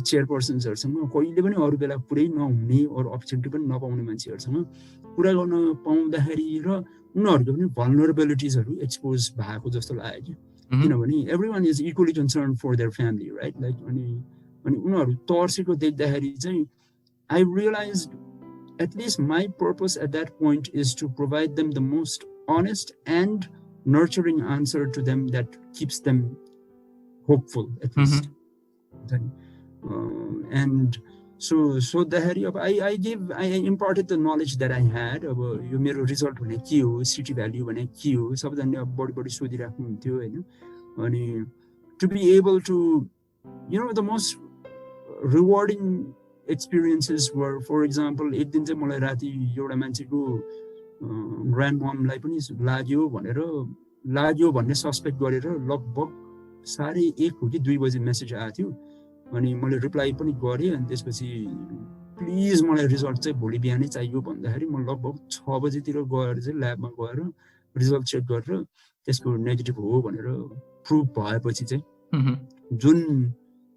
S2: चेयरपर्सन्सहरूसँग कहिले पनि अरू बेला पुरै नहुने अरू अपर्च्युनिटी पनि नपाउने मान्छेहरूसँग कुरा गर्न पाउँदाखेरि र उनीहरूको पनि भल्नरेबिलिटिजहरू एक्सपोज भएको जस्तो लाग्यो कि किनभने everyone is equally concern for their family right. Like अनि उनीहरू तर्सेको देख्दाखेरि चाहिँ I realise at least my purpose at that point is to provide them the most honest and nurturing answer to them that keeps them hopeful at least. And soदाखेरि अब I imparted the knowledge that I had. अब यो मेरो result भने के हो, city value भने के हो, सबैजनाले अब बढी सोधिराख्नु हुन्थ्यो हैन. अनि to be able to the most rewarding experiences were, for example, एक दिन चाहिँ मलाई राति एउटा मान्छेको ग्रान्ड ममलाई पनि लाग्यो भन्ने सस्पेक्ट गरेर लगभग 1:30 हो कि 2 बजे मेसेज आएको थियो. अनि मैले रिप्लाई पनि गरेँ. अनि त्यसपछि प्लिज मलाई रिजल्ट चाहिँ भोलि बिहानै चाहियो भन्दाखेरि म लगभग 6 बजेतिर गएर चाहिँ ल्याबमा गएर रिजल्ट चेक गरेर त्यसको नेगेटिभ हो भनेर प्रुभ भएपछि चाहिँ जुन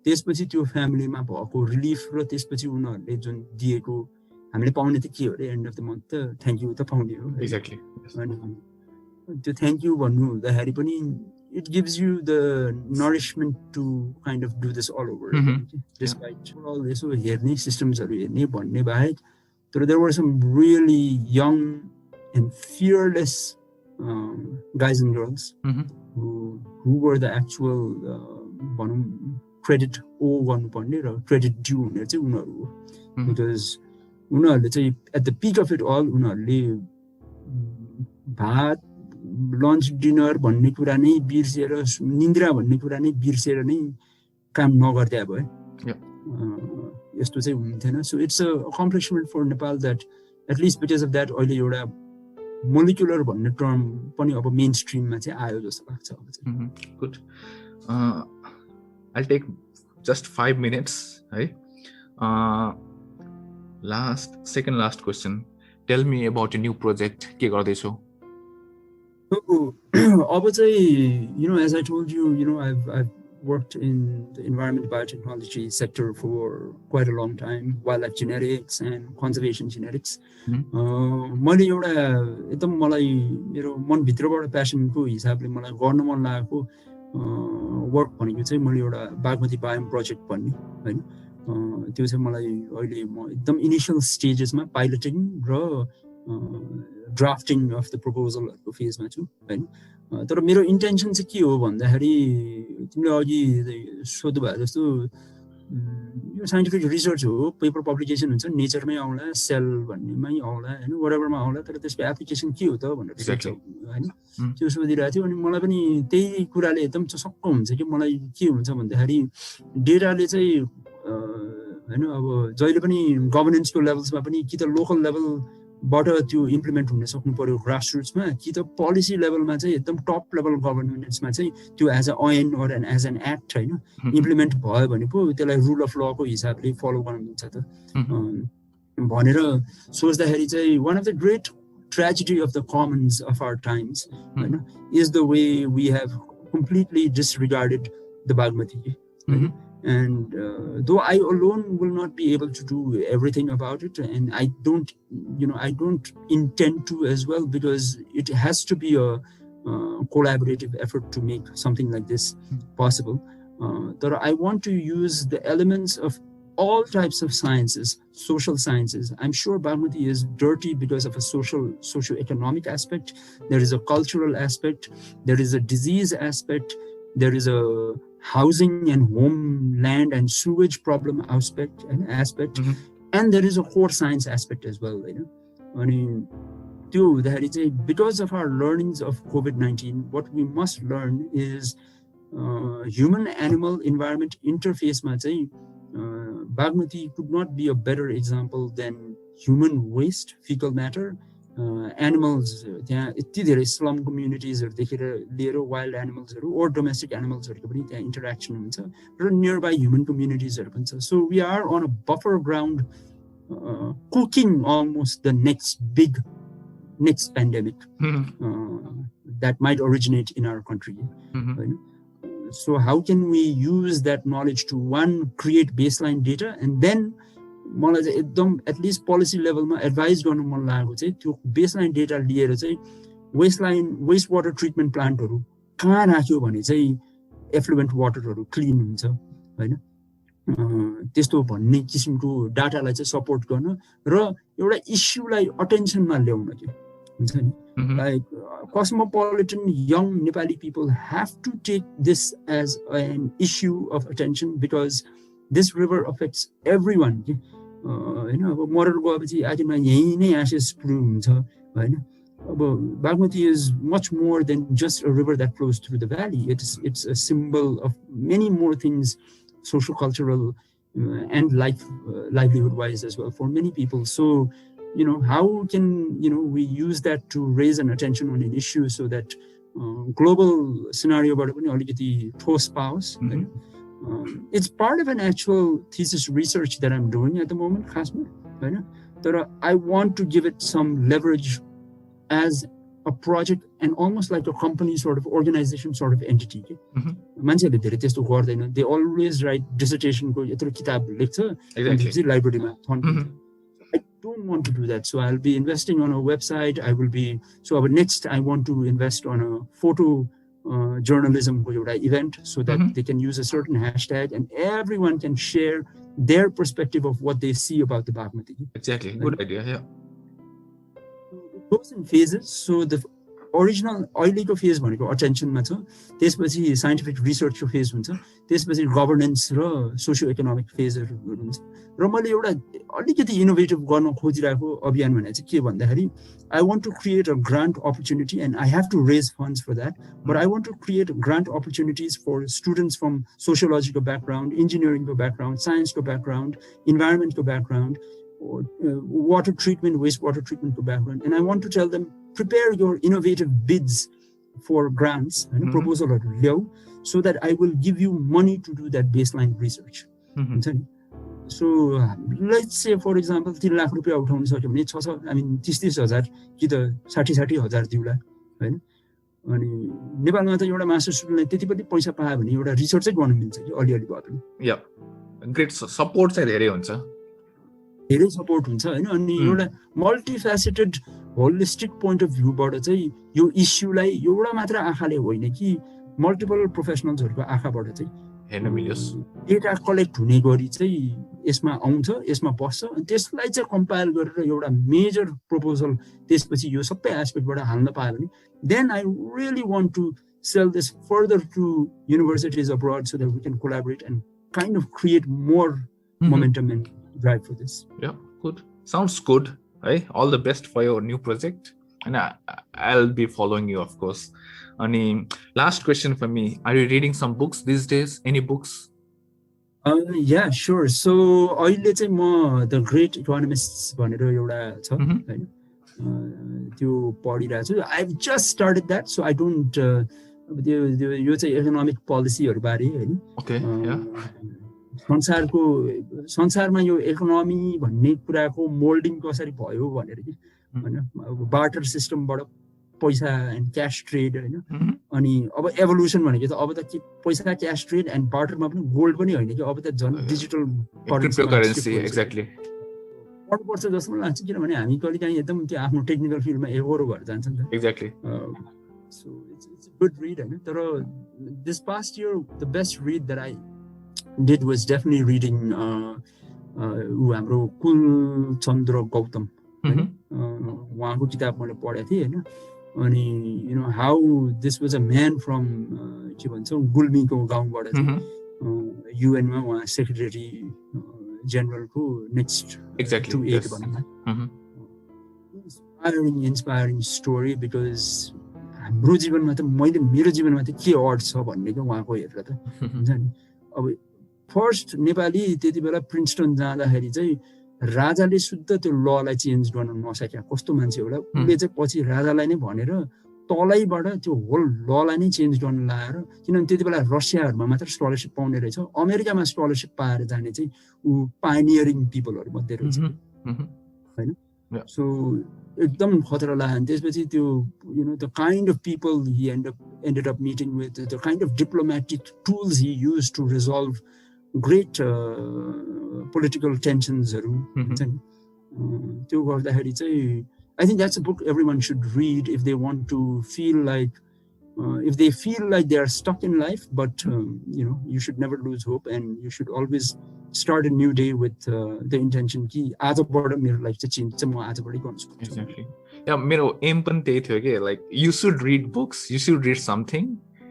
S2: त्यसपछि त्यो फ्यामिलीमा भएको रिलिफ र त्यसपछि उनीहरूले जुन दिएको हामीले पाउने त के हो रे एन्ड अफ द मन्थ त थ्याङ्क यू त पाउने हो.
S1: एक्ज्याक्टली.
S2: अनि त्यो थ्याङ्क यू भन्नु हुँदाखेरि पनि it gives you the nourishment to kind of do this all over despite all this hearne systems haru hearne bhanne baik. There were some really young and fearless guys and girls who were the actual credit owe गर्नु पर्ने र credit due हुने चाहिँ उनीहरू हो. because उनीहरूले चाहिँ at the peak of it all उनीहरूले भात लन्च डिनर भन्ने कुरा नै बिर्सेर निन्द्रा भन्ने कुरा नै बिर्सेर नै काम नगर्दै अब है यस्तो चाहिँ हुन्थेन. So it's a accomplishment for Nepal that at least because of that अहिले एउटा मोलिकुलर भन्ने टर्म पनि अब मेन स्ट्रिममा चाहिँ आयो जस्तो लाग्छ. अब चाहिँ
S1: good. I'll take just 5 minutes है. second last question. Tell me about a new project. के गर्दैछौ?
S2: अब चाहिँ as I told you, I've worked in the environment biotechnology sector for quite a long time, wildlife genetics and conservation genetics. मैले एउटा एकदम मलाई मेरो मनभित्रबाट प्यासनको हिसाबले मलाई गर्न मन लागेको वर्क भनेको चाहिँ मैले एउटा बागमती बायोम प्रोजेक्ट भन्ने हैन. त्यो चाहिँ मलाई अहिले म एकदम इनिसियल स्टेजेसमा पाइलटिङ र ड्राफ्टिङ अफ द प्रपोजलहरूको फेजमा छु हैन. तर मेरो इन्टेन्सन चाहिँ के हो भन्दाखेरि तिमीले अघि सोध्नु भयो जस्तो यो साइन्टिफिक रिसर्च हो, पेपर पब्लिकेसन हुन्छ, नेचरमै आउला, सेल भन्नेमै आउला हैन, वरेभरमा आउला, तर त्यसको एप्लिकेसन के हो त भनेर सोध्छ हैन. त्यो सोधिरहेको थियो. अनि मलाई पनि त्यही कुराले एकदम चसक्क हुन्छ कि मलाई के हुन्छ भन्दाखेरि डेटाले चाहिँ हैन अब जहिले पनि गभर्नेन्सको लेभल्समा पनि कि त लोकल लेभलबाट त्यो इम्प्लिमेन्ट हुन सक्नु पर्यो ग्रास रुट्समा, कि त पोलिसी लेभलमा चाहिँ एकदम टप लेभल गभर्नेन्समा चाहिँ त्यो एज अ ऐन अर एज एन एक्ट हैन इम्प्लिमेन्ट भयो भने पो त्यसलाई रुल अफ लको हिसाबले फलो गर्नुहुन्छ त भनेर सोच्दाखेरि चाहिँ one of the great tragedy of the commons of our times हैन is the way we have completely disregarded the Bagmati. And though I alone will not be able to do everything about it, and I don't intend to as well, because it has to be a collaborative effort to make something like this possible. But I want to use the elements of all types of sciences, social sciences. I'm sure Bagmati is dirty because of a socio-economic aspect. There is a cultural aspect. There is a disease aspect. There is a housing and home, land and sewage problem aspect, and there is a core science aspect as well. अनि त्यो हुँदाखेरि चाहिँ because of our learnings of COVID-19, what we must learn is human animal environment interface मा चाहिँ Bagmati could not be a better example than human waste, fecal matter, animals त्यहाँ यति धेरै slum communities हरु देखेर लिएर wild animals हरु or domestic animals हरुको पनि त्यहाँ interaction हुन्छ र nearby human communities हरु पनि छ. So we are on a buffer ground cooking almost the next pandemic that might originate in our country. So how can we use that knowledge to one, create baseline data, and then at least policy level ma advise गर्नु मन लागेको चाहिँ त्यो baseline data लिएर चाहिँ waste water treatment plant हरु कहाँ राख्यो भने चाहिँ effluent water हरु clean हुन्छ हैन त्यस्तो भन्ने किसिमको डाटालाई चाहिँ सपोर्ट गर्न र एउटा इस्युलाई अटेन्सनमा ल्याउन के हुन्छ नि like cosmopolitan young Nepali people have to take this as an issue of attention because this river affects everyone. You know, मरेर गएपछि आखिरमा यही नै एसेस फ्लो हुन्छ हैन अब Bagmati is much more than just a river that flows through the valley. It's a symbol of many more things, social, cultural, and livelihood wise as well for many people. So you know, how can we use that to raise an attention on an issue so that global scenario बाट पनि अलिकति ठोस पाओस् हैन it's part of an actual thesis research that I'm doing at the moment खासमा हैन तर I want to give it some leverage as a project and almost like a company sort of organization sort of entity के मान्छेले धेरै त्यस्तो गर्दैन they always write dissertation को यत्रो किताब लेख्छ त्यसपछि लाइब्रेरीमा थन्किन्छ. I don't want to do that. So I'll be investing on a website. Next I want to invest on a photo journalism event so that they can use a certain hashtag and everyone can share their perspective of what they see about the Bagmati.
S1: Exactly. Good idea. Yeah.
S2: It goes in phases. So the original oiliko phase भनेको attention मा छ त्यसपछि scientific research को phase हुन्छ त्यसपछि governance र socio economic phase हरु हुन्छ र मैले एउटा अलिकति इनोभेटिभ गर्न खोजिरहेको अभियान भने चाहिँ के भन्दाखेरि I want to create a grant opportunity and I have to raise funds for that but I want to create grant opportunities for students from sociological background, engineering background, science background, environment background, water treatment, wastewater treatment background, and I want to tell them prepare your innovative bids for grants and proposal so that I will give you money to do that baseline research. So let's say for example 3 lakh रुपैयाँ उठाउन सक्यो भने 30 हजार कि त 60 हजार दिउला हैन अनि नेपालमा त एउटा मास्टर स्टुडेन्टले त्यति पनि पैसा पायो भने एउटा रिसर्च चाहिँ गर्न मिल्छ कि अलिअलि भए पनि
S1: या ग्रेट सपोर्ट चाहिँ धेरै हुन्छ
S2: धेरै सपोर्ट हुन्छ हैन अनि एउटा मल्टिफेसेटेड होलिस्टिक पोइन्ट अफ भ्यूबाट चाहिँ यो इस्युलाई एउटा मात्र आँखाले होइन कि मल्टिपल प्रोफेसनल्सहरुको आँखाबाट चाहिँ
S1: हेर्न मिल्योस्
S2: डेटा कलेक्ट हुने गरी चाहिँ यसमा आउँछ यसमा बस्छ अनि त्यसलाई चाहिँ कम्पाइल गरेर एउटा मेजर प्रपोजल त्यसपछि यो सबै एस्पेक्टबाट हाल्न पायो भने then I really want to sell this further to universities abroad so that we can collaborate and kind of create more momentum and drive for this.
S1: Yeah, good. Sounds good. Hey, all the best for your new project. And I'll be following you, of course. Last question for me. Are you reading some books these days? Any books?
S2: Yeah, sure. So, अहिले चाहिँ म The Great Economists भनेर एउटा छ हैन त्यो पढिरहेको छु. I've just started that, so I don't यो चाहिँ इकोनोमिक पोलिसीहरु बारे हैन.
S1: Okay, yeah.
S2: संसारमा यो इकोनोमी भन्ने कुराको मोल्डिङ कसरी भयो भनेर कि हैन बार्टर सिस्टमबाट पैसा एन्ड क्याश ट्रेड हैन अनि अब एभोल्युसन भनेको त अब त पैसा क्याश ट्रेड एन्ड बार्टरमा पनि गोल्ड पनि होइन कि अब त झन् डिजिटल
S1: क्रिप्टोकरेन्सी एक्ज्याक्टली
S2: पढ्नुपर्छ जस्तो मलाई लाग्छ किनभने हामी कहिलेकाहीँ एकदम त्यो आफ्नो टेक्निकल फिल्डमा एभोरो भएर जान्छ नि त
S1: exactly
S2: so it's a good read हैन तर this past year the best read that I did was definitely reading हाम्रो कुलचन्द्र गौतम उहाँको किताब मैले पढेको थिएँ हैन अनि you know how this was a man from के भन्छ गुल्मीको गाउँबाट चाहिँ UN मा उहाँ सेक्रेटरी जनरलको नेक्स्ट
S1: एक्ज्याक्टली
S2: टु 8 भनौँ न inspiring story because हाम्रो जीवनमा त मेरो जीवनमा त के अर्थ छ भन्ने के उहाँको हेरेर त हुन्छ नि अब फर्स्ट नेपाली त्यति बेला प्रिन्सटन जाँदाखेरि चाहिँ राजाले शुद्ध त्यो ललाई चेन्ज गर्न नसके कस्तो मान्छे होला उसले चाहिँ पछि राजालाई नै भनेर तलैबाट त्यो होल ललाई नै चेन्ज गर्न लाएर किनभने त्यति बेला रसियाहरूमा मात्र स्कलरसिप पाउने रहेछ अमेरिकामा स्कलरसिप पाएर जाने चाहिँ ऊ पाइनियरिङ पिपलहरू मध्ये रहेछ होइन सो एकदम खतरा लाग्यो अनि त्यसपछि त्यो the kind of people Hee ended up meeting with, the kind of diplomatic tools he used to resolve great political tensionsहरू हुन्छ नि त्यो गर्दाखेरि चाहिँ I think that's a book everyone should read if they want to feel like if they feel like they are stuck in life, but you should never lose hope and you should always start a new day with the intention कि आजबाट मेरो life चाहिँ change चाहिँ म आजबाटै गर्न सक्छु.
S1: Exactly. Yeah, मेरो am पनि त्यही थियो के like you should read books, you should read something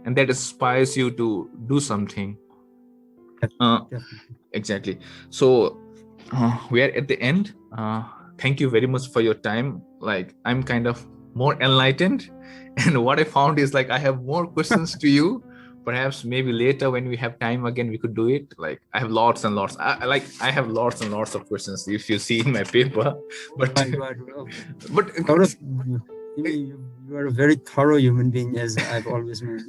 S1: and that inspires you to do something. Exactly. So we are at the end. Thank you very much for your time. Like I'm kind of more enlightened and what I found is like I have more questions to you. Perhaps maybe later when we have time again we could do it. Like I have lots and lots. I have lots and lots of questions if you see in my paper. But
S2: you are a very thorough human being, as I've always known.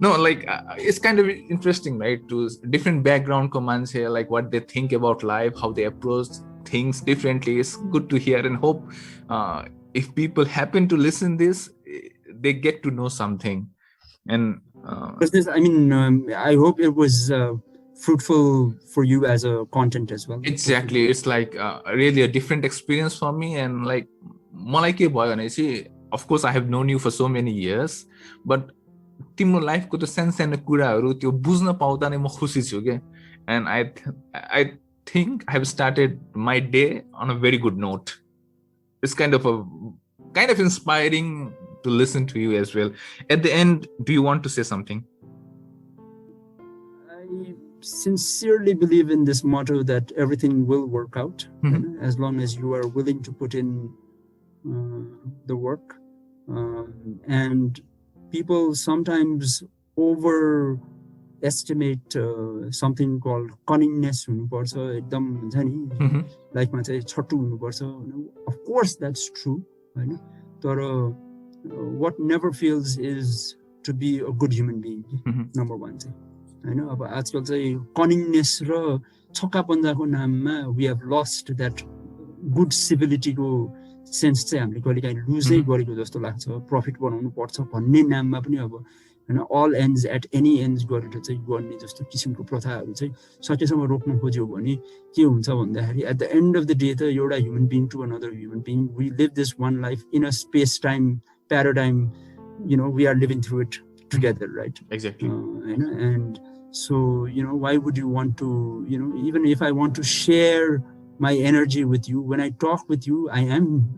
S1: No, like it's kind of interesting, right? To different background commands here, like what they think about life, how they approach things differently. It's good to hear and hope if people happen to listen this, they get to know something. And
S2: I hope it was fruitful for you as a content as well.
S1: Exactly. It's like really a different experience for me. And like मलाई के भयो भने चाहिँ of course I have known you for so many years, but तिम्रो लाइफको त्यो सानो कुराहरू त्यो बुझ्न पाउँदा नै म खुसी छु के. And I think I have started my day on a very good note. It's kind of inspiring to listen to you as well. At the end, do you want to say something?
S2: I sincerely believe in this motto that everything will work out as long as you are willing to put in the work. And people sometimes overestimate something called cunningness हुनुपर्छ एकदम हुन्छ नि लाइफमा चाहिँ छट्टु हुनुपर्छ. Of course that's true हैन, तर what never fails is to be a good human being. Number one चाहिँ हैन. अब आजकल चाहिँ cunningness र छक्कापन्जाको नाममा we have lost that good civility को सेन्स चाहिँ हामीले कहिलेकाहीँ लुजै गरेको जस्तो लाग्छ. प्रफिट बनाउनु पर्छ भन्ने नाममा पनि अब हैन all ends at any ends गरेर चाहिँ गर्ने जस्तो किसिमको प्रथाहरू चाहिँ सकेसम्म रोक्न खोज्यो भने के हुन्छ भन्दाखेरि at the end of the day त एउटा human being to another human being we live this one life in a space time paradigm, we are living through it together, right?
S1: Exactly.
S2: And so, why would you want to, even if I want to share my energy with you, when I talk with you, I am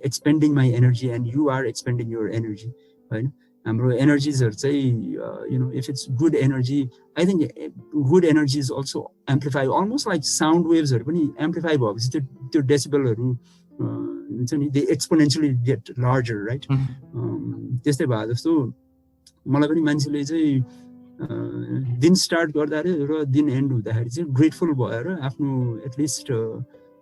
S2: expending my energy and you are expending your energy, right? हाम्रो energies are say, if it's good energy, I think good energies also amplify, almost like sound waves are amplify भएपछि त्यो डेसिबलहरू they exponentially get larger, right? त्यस्तै भए जस्तो मलाई पनि मान्छेले चाहिँ दिन स्टार्ट गर्दा र दिन एन्ड हुँदाखेरि चाहिँ ग्रेटफुल भएर आफ्नो एटलिस्ट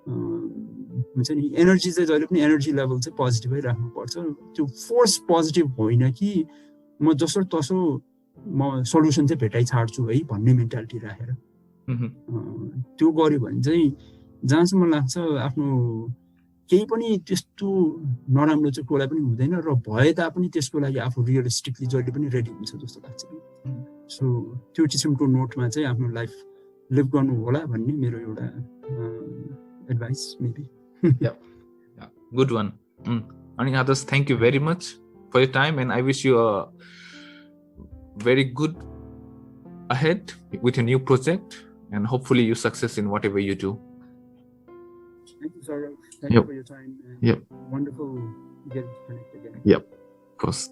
S2: हुन्छ नि एनर्जी चाहिँ जहिले पनि एनर्जी लेभल चाहिँ पोजिटिभै राख्नुपर्छ. त्यो फोर्स पोजिटिभ होइन कि म जसो तसो म सल्युसन चाहिँ भेटाइ छाड्छु है भन्ने मेन्टालिटी राखेर त्यो गर्यो भने चाहिँ जहाँसम्म लाग्छ आफ्नो केही पनि त्यस्तो नराम्रो चाहिँ कोलाई पनि हुँदैन र भए तापनि त्यसको लागि आफू रियलिस्टिकली जहिले पनि रेडी हुन्छ जस्तो लाग्छ. सो त्यो किसिमको नोटमा चाहिँ आफ्नो लाइफ लिभ गर्नु होला भन्ने मेरो एउटा advice maybe.
S1: Good one. Ani Adarsh, thank you very much for your time and I wish you a very good ahead with your new project and hopefully you success in whatever you do.
S2: Thank you, Saurav. Thank you for your time. And wonderful getting to connect again.
S1: Of course.